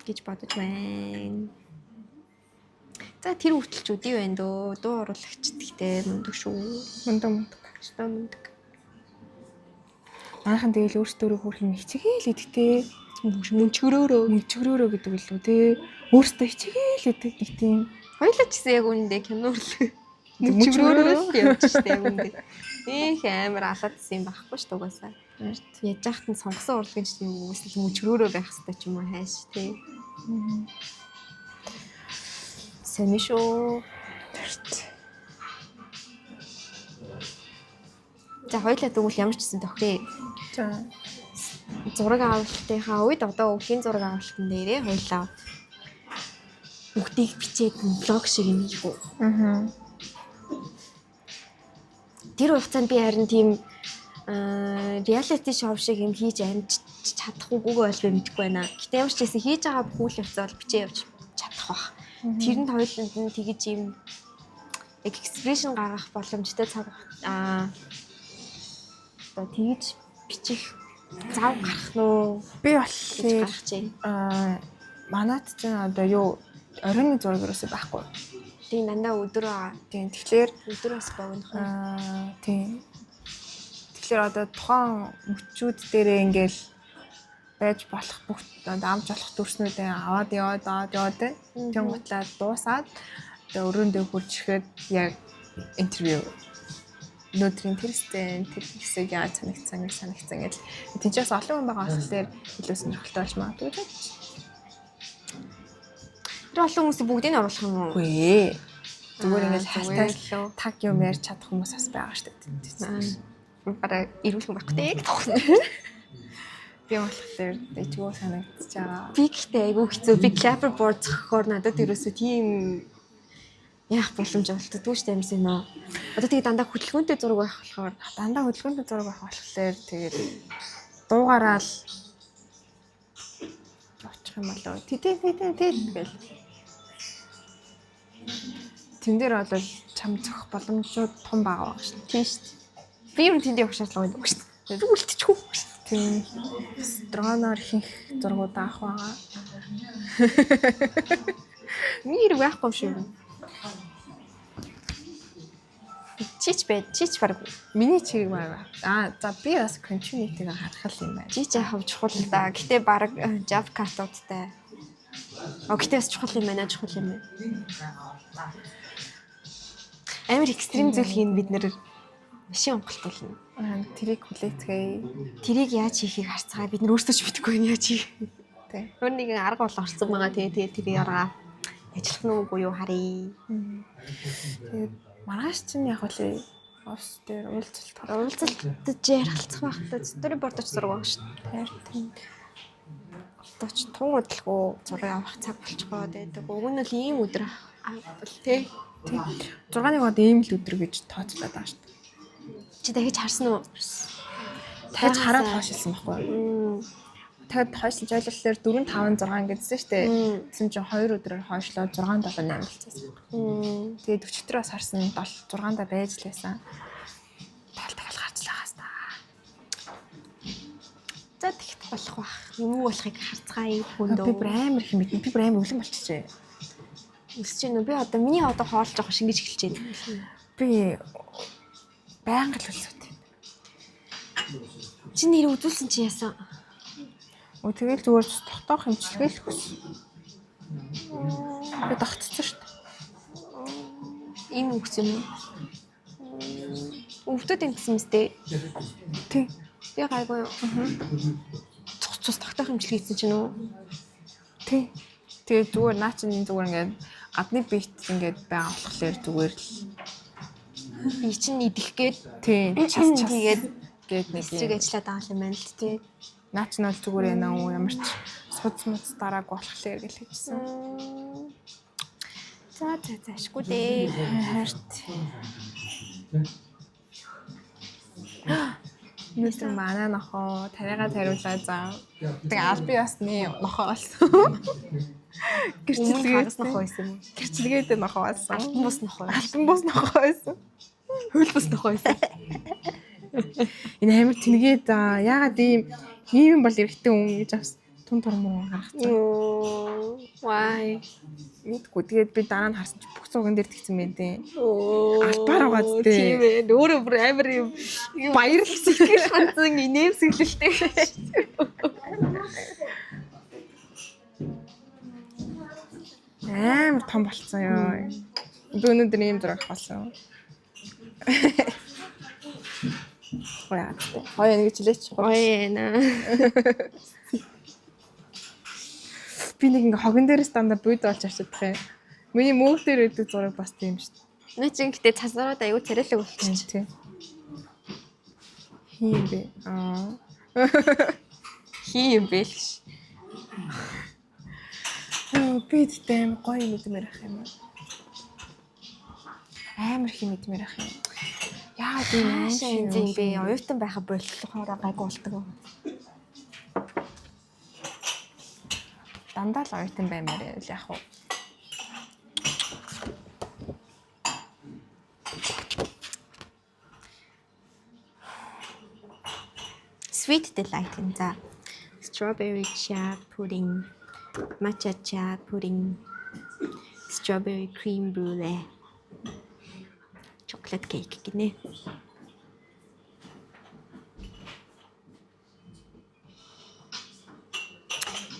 Гэж бодож байна. За тэр хүртэлчүүдий байна дөө. Дуу оруулагч гэхдээ мундаг шүү. Мундаг. Манайхан тэгэл өөрсдөө хөөрхөн хичээгээл идэхтэй. мөнчгөрөөрөө гэдэг үлээ тий. Өөртөө хичээл гэдэг нэг тийм. Хоёлаа ч гэсэн яг үүндээ кинорлоо. Мөнчгөрөөрөө л явж штэ яг үүндээ. Их амар алаадсан юм байхгүй шүү дугаасаа. Яаж яахт нь сонгосон урлагийн ч юм уу эсвэл мөнчгөрөөрөө байх хэрэгтэй ч юм уу хайш тий. Сэнишо. За хоёлаа тэгвэл ямар ч гэсэн тохирё. За. Зураг авалтынхаа үед одоо өвлийн зураг авалтын дээрээ хоёлаа бүгдийг бичээд блог шиг юм хийгүү. Тэр хугацаанд би харин тийм реалити шоу шиг юм хийж амж чадах үгүй бол би мэдэхгүй байна. Гэтэ ямар ч гэсэн хийж байгаа бүх үйл явцаа бол бичээ явж чадах бах. Тэрэнд хоёуланд нь тэгэж юм экспрешн гаргах боломжтой цаг одоо тэгэж бичих зав гарах нь би болохоор манайд ч одоо юу оройн зураг ерөөсөй байхгүй. Тийм дандаа өдөр байгаа. Тийм тэгэхээр өдрөөс богино. Тийм. Тэгэхээр одоо тухайн мөчүүд дээрээ ингээл байж болох бүх амж болох дүрснүүдээ аваад яваад тийм гутлаа дуусаад одоо өрөөндөө хурж ирэхэд яг интервью өнөөдрийн тэрстэй тэр хэсэг яаж санагцсан гэж тэнцээс олон хүн байгаа болохоор илүү сонирхолтой болж магадгүй. Тэр олон хүмүүсийг бүгдийг нь оруулах юм уу? Үгүй ээ. Зүгээр ингээл хайлтаа таг юм ярьж чадах хүмүүс бас байгаа шүү дээ. Бараа ирүүл хүн байхгүй дээ. Би болохоор дэжгөө санагдаж байгаа. Би гэхдээ айгүй хэцүү. Би clapperboard зохихоор надад ерөөсөө тийм яах боломж олддгүй шүү дээ юмсэн нөө. Одоо тэгээ дандаа хөдөлгөөнтэй зураг байх болохоор тэгээд дуугаараа л очих юм болоо. Тэгэл тэн дээр бол чам зөх боломжууд том байгаа шүү дээ. Тийм шүү дээ. Би юу тэнд явах шаардлага байдаг шүү дээ. Би үлдчихгүй шүү дээ. Тийм. Дроноор хийх зургууд авах байгаа. Мир байхгүй шүү. Чич баг. Миний чиг байгаа. За би бас continuity-г харах юм байна. Чич яхав чухал л да. Гэтэ баг job cut-уудтай. Гэтэ бас чухал юм байна. Амар экстрим зүйл хийн бид нэр машин уналтуулна. Тэрийг хүлээцгээе. Тэрийг яаж хийхийг харцгаа бид нар өөрсдөө ч мэдэхгүй нь яаж хийх. Тэ. Өөр нэгэн арга бол орцсон байгаа. Тэгээ тэрийг арга ажиллах нь үгүй юу харъя. Тэгээд маргааш чинь яг л офс дээр уулзалтж ярилцах байхдаа storyboard-ч зураг байгаа шүү дээ. Тийм. Одоо ч тун удалгүй зураг авах цаг болчихгоо байдаг. Уг нь л ийм өдөр бол тий. 6-ны гоод ийм л өдөр гэж тооцоод байгаа шүү дээ. Чи дахиж харсан уу? Дахиж хараад хойшилсан байхгүй юу? Тэгэд хойшлж ойлголоор 4 5 6 гэдсэн шүү дээ. Тэгсэн чинь 2 өдрөөр хойшлоо 6 7 8 болчихсон. Тэгээд 40-оос харсан 6-анда байж л байсан. Тал гарчлаа хаста. За тэгт болох бах. Юм уу болохыг харцгаая хүндөө. Би бүр амар их юм бэ. Би бүр амар өлөн болчихжээ. Өсөж гэнэ. Би одоо миний одоо хоолж байгаа шингэж эхэлж байна. Би байнга л өлсөд. Чи нэр үзүүлсэн чи яасан? Тэгэл зүгээр тогтоох хэмжлэгээ л өгсөн. Би тогтцсон шүү дээ. Ийм өгсөн юм уу? Өвдөд ингэсэн мэт. Тий. Би гайгүй. Цус тогтоох хэмжлэг хийсэн чинь үү? Тий. Тэгээ зүгээр наа чинь зүгээр ингээд гадны бит ингээд байгаа болохоор зүгээр л би чинь идэх гээд тий час тэгээд нэг юм ажиллаад байгаа юм байна л тий. Наач нь бол зүгээр ээ нөө ямар ч суц дарааг болохоор гэж хэлсэн. За ашгүй дээ. Харт. Нүсэн манай нохоо тариагаа тариулаа заа. Тэгээ алби басны нохоо болсон. Гэрчлэгээд нохоо байсан юм. Гэрчлэгээд нохоо болсон. Алтан бус нохоо. Алтан бус нохоо байсан. Хөл бус нохоо байсан. Энэ амар тэнгээд яагаад ийм бол эрэгтэй хүн гэж авс тун турмуу гаргацсан. Why? Мэдгүй. Тэгээд би дараа нь харсан чи бүх зурган дээр тэгсэн байдیں۔ Альбаар байгаа зү. Тийм ээ. Өөрөө бүр амар юм баярлал сэтгэл хандан инээмсэглэлтэй. Амар том болцсон ёо. Би өнөөдөр ийм зураг авсан. Яа. Хоёр нэг жилээч. Ойна. Би нэг ингээ хогон дээрээс дандаа бууд болж авчидах юм. Миний мөнх дээр өгдөг зураг бас тийм шүү дээ. Нэ чин гэтээ цасраад аюу царайлаг болчих. Тийм. Хин бэ. Хий юм бэ л ш. Би тэм гоё мэдмээр ах юм. Амар хий мэдмээр ах юм. Яа тийм Шин зин бэ. Оюутан байха болохоор гайгүй болдог. Дандаа л оюутан баймаар л яах вэ? Sweet delight in the strawberry chia pudding, matcha chia pudding, strawberry cream brulee, chocolate cake gini.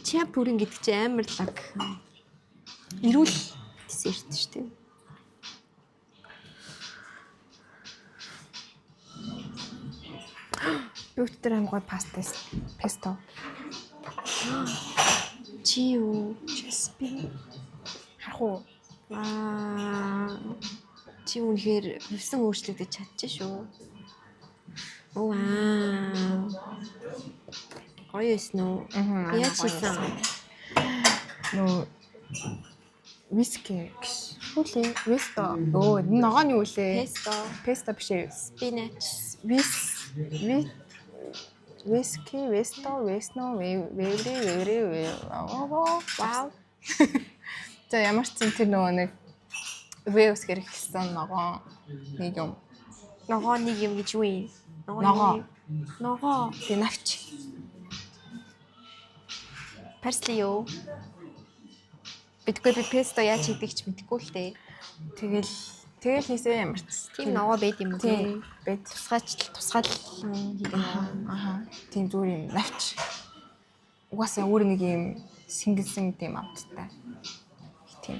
Chia pudding гэдэг чинь амар лаг. Ирүүл десерт шүү дээ. Бүгдээр амар гоё песто. Чи юу? Чеспи. Харах уу? Чи үнэхээр хөвсөн өөрчлөгдөж чадчих шүү. Вау. Гоё эс нөө. Яа чисэн. Нөө виски гэж. Хүлээ. Весто. Өө, ногооны үлээ. Песто биш ээ. Spinach. Виски, весто, весно, вэври. Вау. За ямар ч зэн тэр нөгөө нэг вэвс гэр хэлсэн ногоо нэг юм. Ногоо нэг юм гэж юу юм? Ногоо. Тэ навч. Парсли юу? Бидгүй би песто яаж хийдэг ч мэдэхгүй л дээ. Тэгэл хийсээ ямар ч. Тийм ногоо байд юм уу? Тийм. Байд. Тусгаал хийдэг ногоо. Тийм зүгээр юм навч. Угаасаа өөр нэг юм сингэлсэн тийм авдтай. Тийм.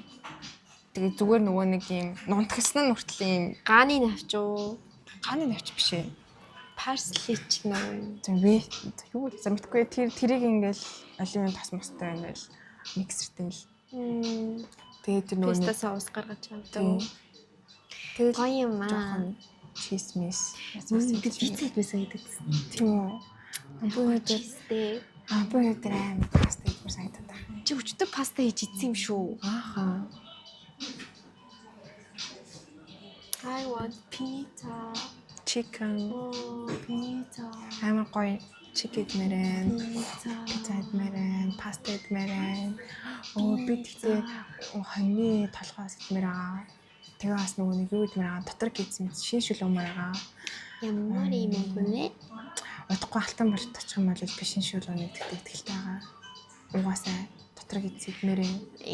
Тэгээ зүгээр нөгөө нэг юм нунтгсан нь хүртэл юм Гааны навч уу? гааны навч биш ээ. Парсли ч нөө. Тийм вэ. Юу за мэдгүй тэрийг ингээл алимын тас мостой ингээл миксертэй л. Тэгээ тэр нөгөө Песто соус гаргаж авдаг. Тэгээ Гоё юм аа. жоохон чизмис. Пиццад байсан гэдэг. Тийм үү. Бөөдөртэй. Бөөдөр аим паста хийх санагдаад байна. Чи өчтөр паста хийж идсэн юм шүү. Ааха. I want pizza. Chicken. Pizza. Амар гоё чикен мэрэн. Pizza. Пицца идмэрэн, паста идмэрэн. Би тэгтээ хоньны толгоос идмэр байгаа. Тэгээ бас нөгөө нэг юу идмэр байгаа. Дотор гизм шиншүүл өмөр байгаа. Ямар юм бэ? Удахгүй алтан барт очих юм бол би шиншүүл өнө гэдэгт итгэлтэй байгаа. Угаасаа дотор гизм идмэрэн.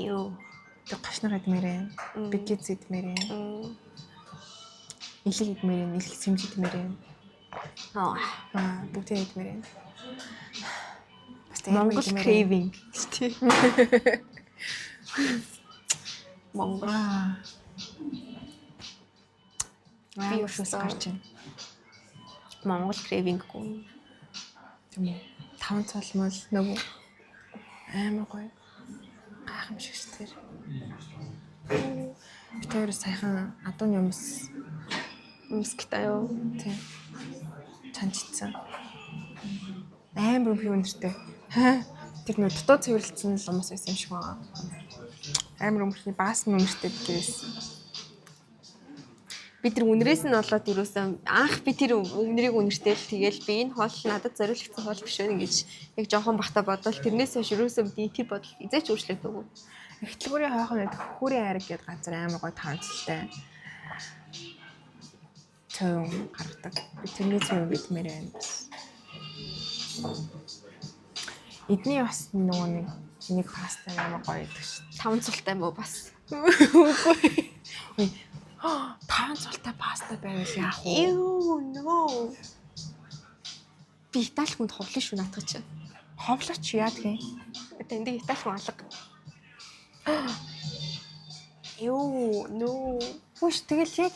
Юу? Тэг гашнаар идмэрэн. Би гизм идмэрэн. Илэг идмэрэн, илэг сэмж идмэрэн. Бүгдээ идмэрэн. Монгол craving тий. Монгол. Би өшөөс гарч байна. Монгол craving гоо. Тийм үү. 5 цолмол нөгөө амар гоё. Гайхамшиг ш тэр. Би тэр сайхан адууны юмс Мсктай юу? тийм. Чанчицсан. Амар өнөртэй. Тэр нөө дутуу цэвэрлэгдсэн лумс байсан юм шиг байгаа. Амар өмөрхний баас нь өмөртэй гэрээс. Би тэр үнрээс нь болоод юусэн анх би тэр үнрийг үнэртэй л тэгэл би энэ хоол надад зориулагдсан хоол биш үү гэж яг жоохон бахта бодвол тэрнээс хойш юусэн би тэр бодол эзээч өөрчлөгдөөгүй. Эхтлгүүрийн хойхон нэг хүрийн айраг гэдэг газар амар гоё таанцтай. Цөм гаргадаг. Би тэрний цөм битмээр байна бас. Эдний бас нөгөө нэг паста амар гоё гэдэг ш. 5 цултай мó бас. Үгүй. 5 цултай паста байвал яах вэ? Ew no. Би Итали хүнд ховлоо шүү наатах чинь. Ховлооч яадаг юм? Тэнд Итали хүн алга. Ёо, нөө. Хүш тэгэл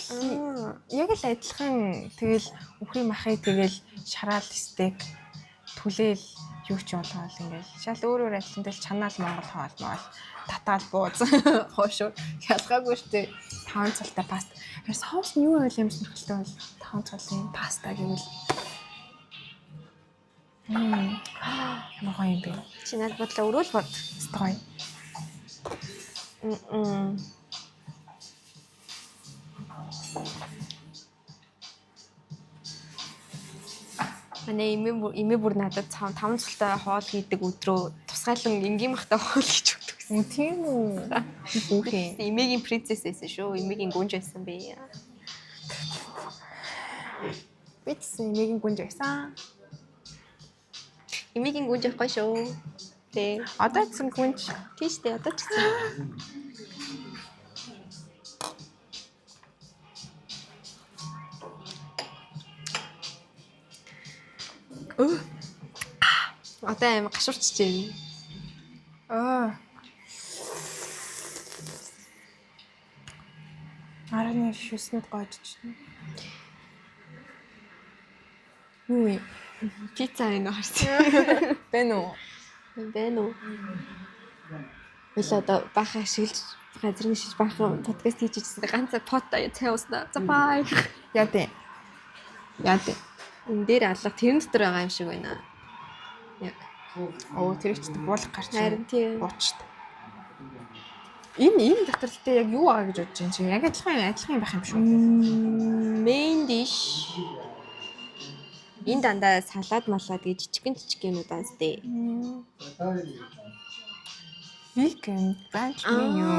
яг л адилхан тэгэл өхрийн махыг тэгэл шараал стейк түлээл юу ч болгоол ингээл шал өөр адилхан тэгэл чанаал Монгол хоолмол татаал бууз хоошоо ялгаагүй штэ 5 цалтай паста. Тэр соус нь юу байл юм сонирхолтой бол 5 цалын паста гэвэл ямар гоё юм бэ? Чи надад бодлоо өрөөл бод. Гоё. Манай эмээ бүр надад 5 цалтай хоол хийдэг өдрөө тусгайлан энгийн махтай хоол хийж өгдөг. Тийм үү? Бүхэн. Эмээгийн принцесс байсан шүү. Эмээгийн гүнж байсан бэ. Битсэн эмээгийн гүнж байсан. Эмээгийн гүнж авахгүй шүү. Тэ. Одоо ч гүнж Тийш дээ одоо ч гэсэн. Одоо аим гашуурч чинь. Арны шүснэд гоожч. Юу юм? Пицца энэ харсан. Бэн үү? Бэн үү. Одоо баха шилж газрын шилж баха подкаст хийж ирсэн. Ганц пот цай уснаа. За бай. Яа дээ. Энэ дээр алга тэрэн дотор байгаа юм шиг байна. Яг. Оо тэр ихтэй буулах гарч Харин тийм. буучт. Энэ дотор л яг юу байгаа гэж бодож байна чи? Яг адилхан байх юм шүү. Main dish. Энэ дандаа салаад малаад гэж жижигэнүүдээс дээ. Weekend brunch menu.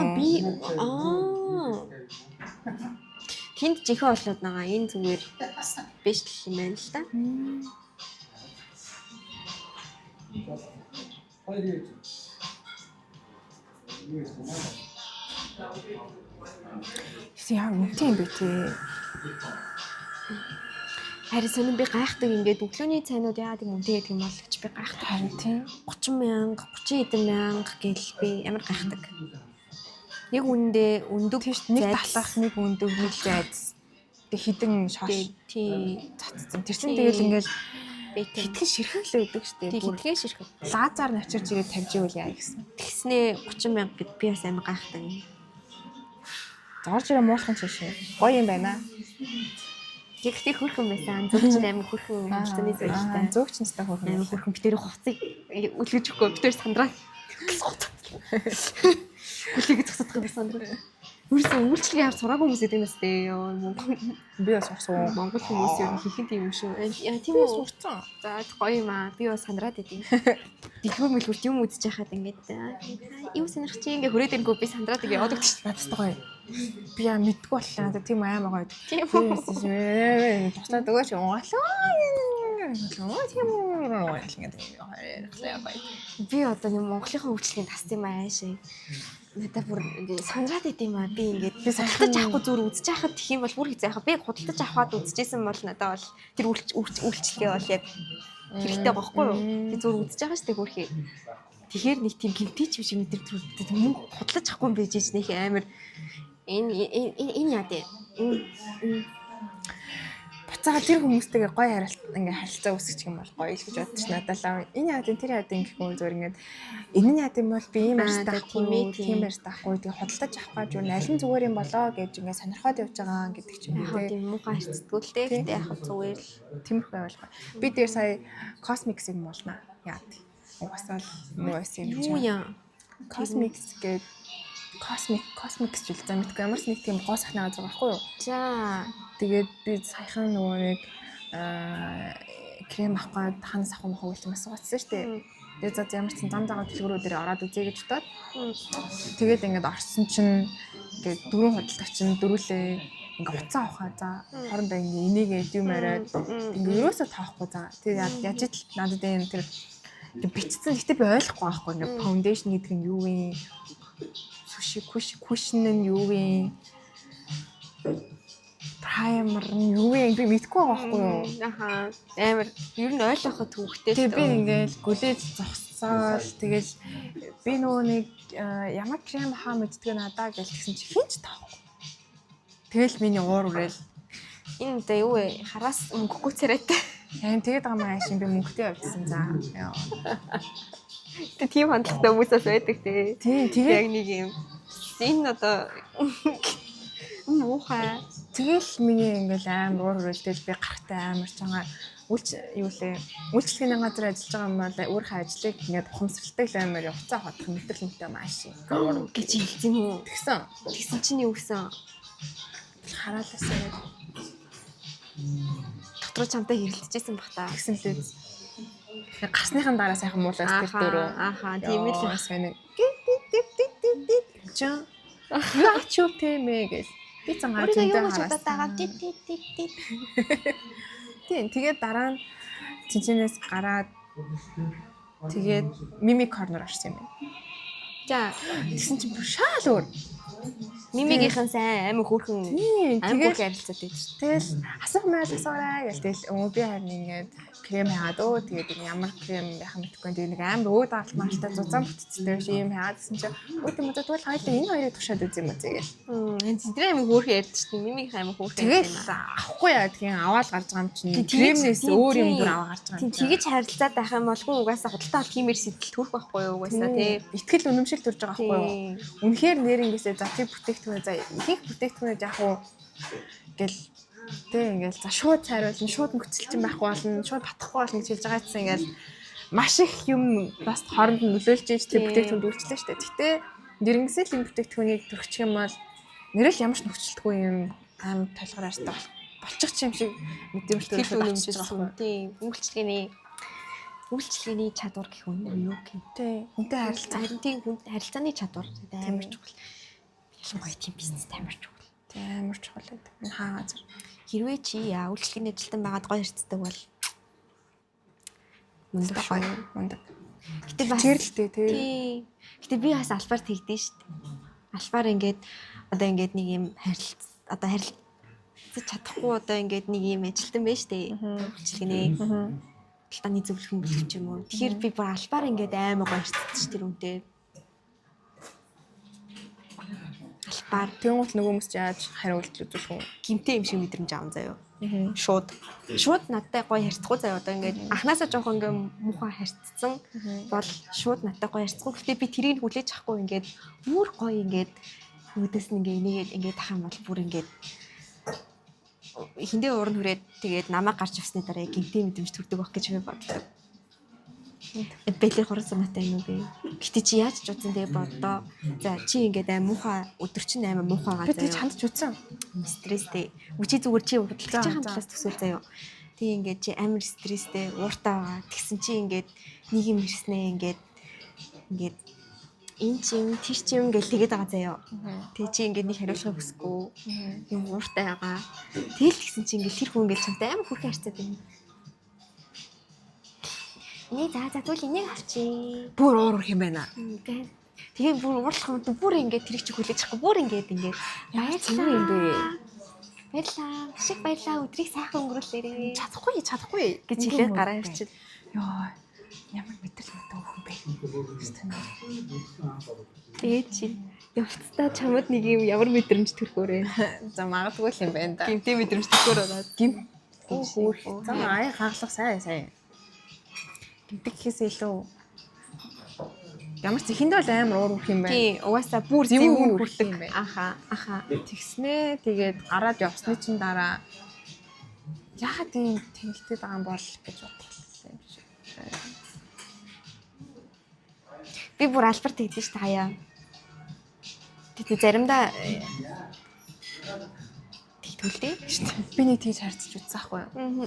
Тэнд жинхэнэ болоод байгаа. Энэ зүгээр спешиал юм байна л да. Яа үнэтэй юм бэ те. Харин сонин би гайхдаг ингээд өглөөний цайнууд яагаад юм үнэтэй гэдэг юм бол гэж би гайхдаг. Харин тийм 30,000, 30 хэдэн мянга гэл би ямар гайхдаг. Нэг үндэ өндөг тийш нэг талах нэг өндөг нэг зайц. Тэг хідэн шоош. Тий. Цацсан. Тэр чинь тэгэл ингээл бэкэн хитгэн ширхэг л байдаг штэ. хитгэн ширхэг. Лазар навчирч ирээд тавьж ивэл яа гэсэн. Тэгснээ 30,000 гэд би бас амар гайхдаг. Зорж ирээ муулахын чишээ. Гоё юм байна. Тэгтээ хөрхөн байсан. Зөвч амар хөрхөн хэмжтэний зүйлтэй. Зөөгч нэстэй хөрхөн. Амар хөрхөн битэр хуцыг үлгэж өгөхгүй битэр сандраа. Хүлээгээ зогсоодох юм сандраа. Үрсэн үйлчлэгээ авч сураагүй хүмүүс гэдэг нэстэй. Би бас сурсан. Монгол хүмүүс юу хийхэд юм шүү. Яа тийм Би үү. сурсан. За гоё юм аа. Би бас сандраад идэв. Дэлгүүр мэлгүүрт юм үзэж яхад ингээд юу сонирх чи ингээ хүрээд ирэнгөө би сандраад ингээ яваад өгч. Надад гоё. Би яа мэдгүй боллоо. Надад тийм амар гоё. Тийм үү. Туслаад өгөөч унгаалаа. Тийм үү. Би одоо нэг Монголынхаа үйлчлэгийн тас юм аашаа. Надад бүр сандраад идэм аа. Би ингээд би худалдаж авахгүй зүгээр үзэж яхад тэх юм бол бүр хэзээ яхаа. Би худалдаж авахад үзчихсэн бол надад бол тэр үйлчлэгээ бол яг хэрэгтэй байхгүй юу? Би зүгээр үзэж байгаа шүү дээ хөрхий. Тэгэхээр нэг тийм гинтич биш юм дээр тэр мөнгө худалдаж авахгүй юм байж нэг амар энэ яа дээ. Буцаага тэр хүмүүстэйгээ гоё харилцаа үүсгэж юм бол гоё л гэж бодчих надад л. Энэ яа гэдэг тэр яа гэдэг гэхгүй зүгээр ингээд энэ нь яа гэдэг юм бол би ийм барьж таахгүй тийм барьж таахгүй тэгээ худалдаж авах гэж юу аль нь зүгээр юм болоо гэж ингээд сонирхоод явж байгаа гэдэг ч юм уу тийм муухай харцдаггүй л дээ. Гэтэ яг зүгээр л тиймэрхүү байлгаа. Би дээр сая Cosmix-ийг муулна. Яа тий. Угасаал нөө байсан юм чинь. юу яа. Cosmix гэдэг Cosmix жил за мэдгүй ямар ч нэг тийм гоо сахнаа газар байхгүй юу? За Тэгээд би саяхан нөгөө нэг крем авах гээд ханас авах мохоо гэж асуусан шүү дээ. Тэгээд за ямар ч зам заагаа дэлгүүрүүдээр ороод үзье гэж бодоод. Тэгээд ингээд орсон чинь ингээд дөрөв худалдагч чинь дөрүлээ ингээд уцаа авахаа за хоорондоо ингээд энийгээ юм яриад ингээд ерөөсөө таахгүй за. Тэгээд яаж ч надад энэ тэр бичсэн гэхдээ би ойлгохгүй байхгүй ингээд фаундейшн гэдэг нь юу вэ? Кушн нь юу вэ? Праймер нь юу вэ? Би мэдгүй байгаа байхгүй юу? Аха. Амар ер нь ойлгоход төвхтэй шүү дээ. Би ингээд гүлээд зогссон босоод тэгэл би нөгөө нэг ямар крем хаа мэддэг надаа гэж тэгсэн чи хинч таахгүй. Тэгэл миний уур ураал Энэ одоо юу вэ? Хараас өнгөхгүй царайтай. Харин тэгээд байгаа маа шин би мөнгөтэй явдсан за. Тэ тийм хандлагатай хүмүүсээс байдаг те. Тийм тэгээд Яг нэг юм. Энэ одоо муухай. тэгэл миний ингээл амар уур ураалдэл би гарахтай амар чангаар үйлчлэгийн газар ажиллаж байгаа юм бол өөрийнхөө ажлыг ингээд ухамсарладаг л амар явцаа хатах мэдрэл мөтэй маш их уур Гэж хэлсэн юм уу? тэгсэн Чинь юу гэсэн? хараалаасаа Дотроо чамтай хэрэлдэжсэн бах та. тэгсэн лээ. Гарсныхан дараа сайхан муулаас тэр дөрөө. Ааха, тийм л сайн. Чаа. Яа ч юу тэмээ гэж. Би цангаа зөндөө хараад. Тийм тэгээд дараа нь цэнчнээс гараад тэгээд мими корнер орсон юм байна. За, Тэгсэн чинь бүр шаал өөр. мимигийнхэн сайн амар хөөрхөн Тийм амар тэгээд арилцаад байдаг шүү. тэгэл асуураа гэл тэгэл би харин ингээд крем хаад тэгээд ямар крем яхаа мэдхгүй тэгээд нэг амар өөд алтмааштай зузаан бүтцтэй биш юм хаад гэсэн чинь өөд юм одоо тэгвэл хоёул энэ хоёрыг тушаад үз юм аа тэгэл. Энэ зэдрээ амар хөөрхөн ярьдаг шүү. Мимигийнхэн амар хөөрхөн. Тэгэл авахгүй яа тийм аваад гарч байгаа юм чинь кремнээс өөр юм дөр аваа гарч байгаа юм. Тэгэж харилцаад байх юм бол хүн угаасаа худалдаа авах хиймээр сэтэл төрөх байхгүй юу угаасаа тий. Итгэл үнэмшил төрж байгаа байхгүй юу? Үнэхээр нэрнгээсээ за тийм бүтээгдэхүүн за ихэнх бүтээгдэхүүнээ яг уу гэл тэг ингээл за шууд цайруулна шууд нөхцөлчин байхгүй болно шууд батахгүй болно гэж хэлж байгаа гэсэн ингээл маш их юм бас хооронд нь нөлөөлж ийж тэр бүтээгдэхүүнд үйлчлээ шүү дээ. Гэтэ нэрнгээсээ л энэ бүтээгдэхүүнийг төрчих юм бол нэрэл ямар ч нөхцөлтгүй юм аим толгоор арьстай болчих юм шиг мэдрэмжтэй үнэмшил тий. Үйлчлэгээний чадвар гэх юм уу юу гэх тий. Хүнтэй харилцаа харин тийм хүн харилцааны чадвар амар чухал. Ялангуяа тийм бизнес амар чухал. тий амар чухал байдаг. Энэ хаа газар. Хэрвээ чи үйлчлэгээний ажилтан байгаад гоё харцдаг бол мундаг шүү. Мундаг. Гэтэ бас Чирлэлтэй тий. тий. Гэтэ би бас албаар тэгдэж шүү дээ. Албаар ингээд одоо ингээд нэг юм харилцаж чадахгүй одоо ингээд нэг юм ажилтан байж дээ. Үйлчлэгээний таны зөвлөх юм болчих юм уу. Тэгэхээр би бүр албаар ингээд амар гоё харцдаг ш тэр үнтэй. Албаар Тэнгуут нөгөө хүмүүс ч яаж хариу үйлдэл үзүүлэх үү? гимтэй юм шиг мэдрэмж аав заяа. Шууд надтай гоё харьцахгүй заяа. Одоо ингээд анханасаа жоох ингээд муухай харьцсан бол шууд надтай гоё харьцахгүй. Гэхдээ би тэрийг хүлээж авахгүй ингээд бүр гоё ингээд өөдөөс нь ингээд тах юм бол бүр ингээд хиндээ уурн хүрээд тэгээд намайг гарч авсны дараа гинтэй мэдрэмж төрдөг байх гэж би боддог. Бэлэр хорон санаатай юм уу бэ? Гэтэ чи яаж ч утсан тэгээ бодоо. За чи ингээд муухай өдөр чинь амар муухай байгаа заяа. Би чанд ч утсан. Стресстэй. Үчи зүгээр чи бодлож байгаа талаас төсөөл заяа. Тэг ингээд чи амар стресстэй, ууртай байгаа. Тэгсэн чи ингээд нэг юм ирснээ ингээд энэ чим тийш чим гэж тэгээд байгаа заяа. Тэг чи ингээд нэг хариулахыг хүсэхгүй. Юм ууртай байгаа. Тэгэл тэгсэн чи ингээд тэр хүн ингээд чамтай амар хүрхэн харцаад байна. Нэг за тэгвэл энийг авчи. Бүр уурах юм байна. Тэгээ бүр уурлах юм бүр ингээд тэр их хүлээж авахгүй бүр ингээд Баярлалаа юм бэ. Баярлалаа. Шиг баярлалаа. Өдрийг сайхан өнгөрүүлээрэй. Чадахгүй гэж хэлээд гараа ирчихэл. Йоо. Ямар мэдрэл өгөх юм бэ? Тэгээд чи явцдаа чамд нэг юм ямар мэдрэмж төрхөөрэй. За магадгүй л юм байна да. Гимтэй мэдрэмж төрхөөр болоод. За аяа хаглах сайн. Гэмтэг гэхээс илүү ямар ч ихэндээ бол амар уур үрх юм байна. Тий, угаасаа бүр зэвүүн хүрдэг юм байна. Аха. Тэгснээ тэгээд гараад явсны чинь дараа яагаад тийм тэнхтэй байгаа юм бол гэж бодлоо юм шиг. Би бүр албар тэгдэж шүү дээ хаяа. Тэгтээ заримдаа тэгтүүлээ шүү дээ. Би нэг тийж харцаж үзсэн байхгүй юу?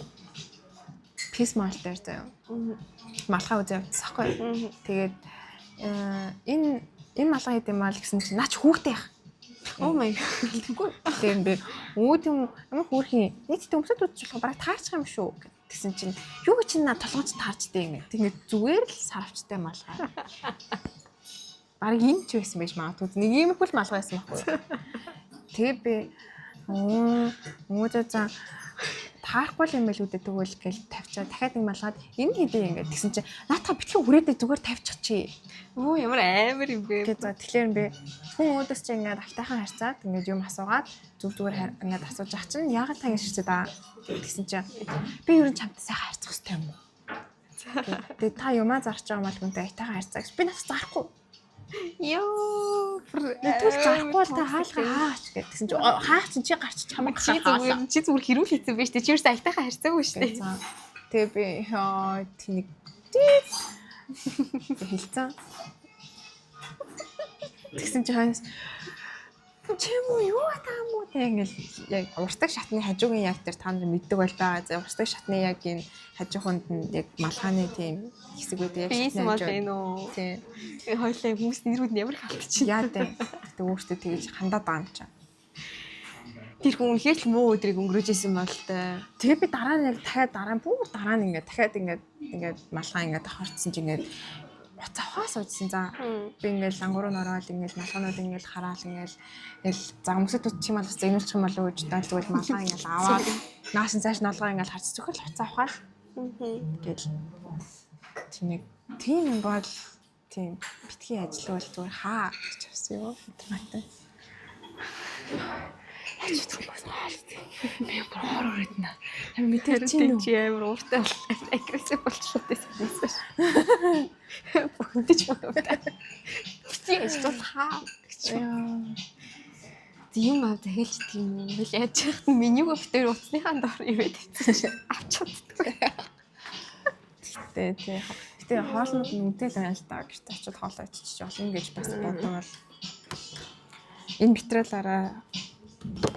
Пис мал дээр заяа. Малхаа үзээ явчихсан байхгүй юу? Тэгээд энэ малгай хийх юм аа гэсэн чинь наач хүүхдээ яах. Oh my. Тэгээд би өөд юм ямар хүүрхийн нийт төмсөд үзчих бараг таарчих юм шүү гэсэн чинь юу гэж наа толгойч таарчтэй юм. Тэгээд зүгээр л сарвчтай малгай. Бараг энэ ч байсан байж магадгүй. Нэг юм их л малгай байсан байхгүй юу? Тэгээд би за таарахгүй юм байл үүдээ тэгвэл гэл тавьчаа дахиад нэг малгаад энэ хэдий ингээд тэгсэн чинь наатаа битгий хүрээдээ зүгээр тавьчих чи. Оо ямар амар юм бэ. Тэгээд за тэгэхээр би хүн өөдөөс чи ингээд автайхан харьцаад ингээд юм асуугаад зүгээр ингээд асууж ах чинь яагаад та ингэ ширчээд аа гэсэн чинь би ер нь чамтай сайхан харьцах хэрэгтэй юм уу? Тэгээд та юмаа зарч байгаа мал хүнтэй айтайхан харьцаа гэж би надад зарахгүй. Йоо. Тэгвэл зарахгүй л та хаалхаач гэсэн чинь хаач чи гарч чамайг хаалаа. Чи зүгээр хэрүүл хийсэн байж тээ. Чи юусэн айтайхан харьцаагүй шүү дээ. Тэгээ би тэнийг хэлцэн. Тэгсэн чи ханаас чи юу таам уу тэг ингээл яг уртаг шатны хажуугийн яг тэр та нар мэддэг байл байгаа. За уртаг шатны яг энэ хажууханд нь яг малхааны тийм хэсэг үүдээ яг шатны мал энэ үү. Тийм. Хоёлаа хүмүүс нэрүүд нь ямар халтчих. Яа дээ. Гэтэ өөртөө тэгэж хандаад байгаа юм чам. Тэр хүн үнэхээр л муу өдрийг өнгөрөөж исэн бол тээ. Тэгээ би дараа нь яг дахиад дараа нь ингээд дахиад ингээд малхаа ингээд хорцсон чи ингээд уц авахаа суужсэн. За би ингээд лангууруу ороод ингээд малхаанууд ингээд хараал ингээд за хүмүүсд утчих юм бол зэгнүүлчих юм болов уу гэж тэгвэл малхаа ингээд аваад нааш цааш нолгоо ингээд харц зөвхөн уц авахаа гэж тийм юм бол тийм битгий ажил бол зүгээр хаа гэж авсан юу математик. Би бүр өрөөднө. Харин мэдээж чи амар ууртай агрессив болчихлоо гэсэн. Бүгдэж байна. Чи эсвэл хаа гэж. Тийм аа захилж тийм юм. Хэл яаж яхад менюг өвтөр утасныхаа дор ивэд хэвчээ авч чаддгүй. Гэтэ хоолнууд нүдэл байна л да гэж очиод хоолоо иччих болно гэж бас бодвол энэ битрэлаараа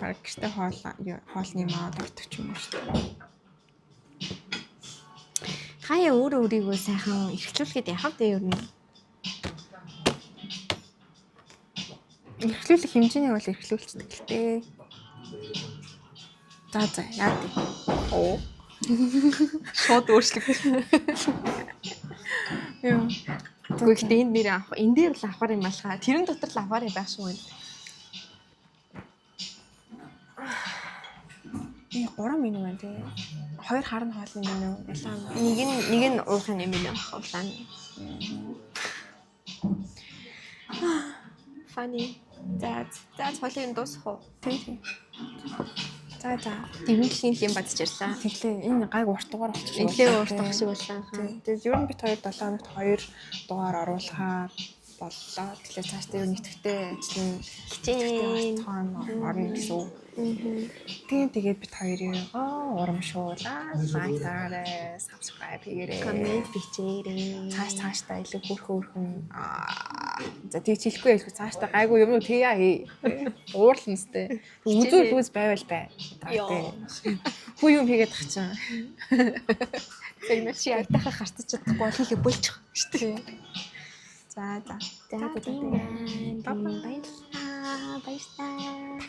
баг гэртээ хоолны маа дурдчих юм шүү дээ. Хаяа өөрийгөө сайхан эрхлүүлэхэд яхав дээ ер нь. Эрхлүүлэх хэмжээний бол эрхлүүлчихдэг л дээ. За яа дээ. Оо. Шууд өөрчлөг. Юу. Гэхдээ энэ нэр авах, энэ дээр л авахар юм алхаа. Тэрэн дотор л авахар байх шиг байна. И 3 меню байна тий. 2 харна хоолны меню улаан. Нэг нь уухын меню авах улаан. Funny. За хоолыг дуусах уу? Тий. За. Дэмжлэгийн юм бадчихлаа. Тэгэхээр энэ гайг урт дугаар болчихсон. Нэлээд урт болох шиг боллаа. Тэгээд ер нь бит 2 7 хоногт 2 дугаар оруулахаар боллоо. Тэгэхээр цааш дээр нэгтгэвтэй ажлын хичээн орно гэсэн үг. Тэгээд бит хоёрыг урамшуулаа. Лайк дараарай, subscribe хийгээрэй. Коммент бичээрэй. Цаашдаа илүү хөрхөн за тийч хэлэхгүй яах вэ? Цаашдаа гайгүй юм уу тийя хий. Уурлан сте. Үзүүл байвал бай. Хүү юм хийгээд тах чинь. Тэгмээ чи айтайхаа гарцаж чадахгүй бол хийхэ болчих шүү дээ. За. За тийм байна. Баярлалаа.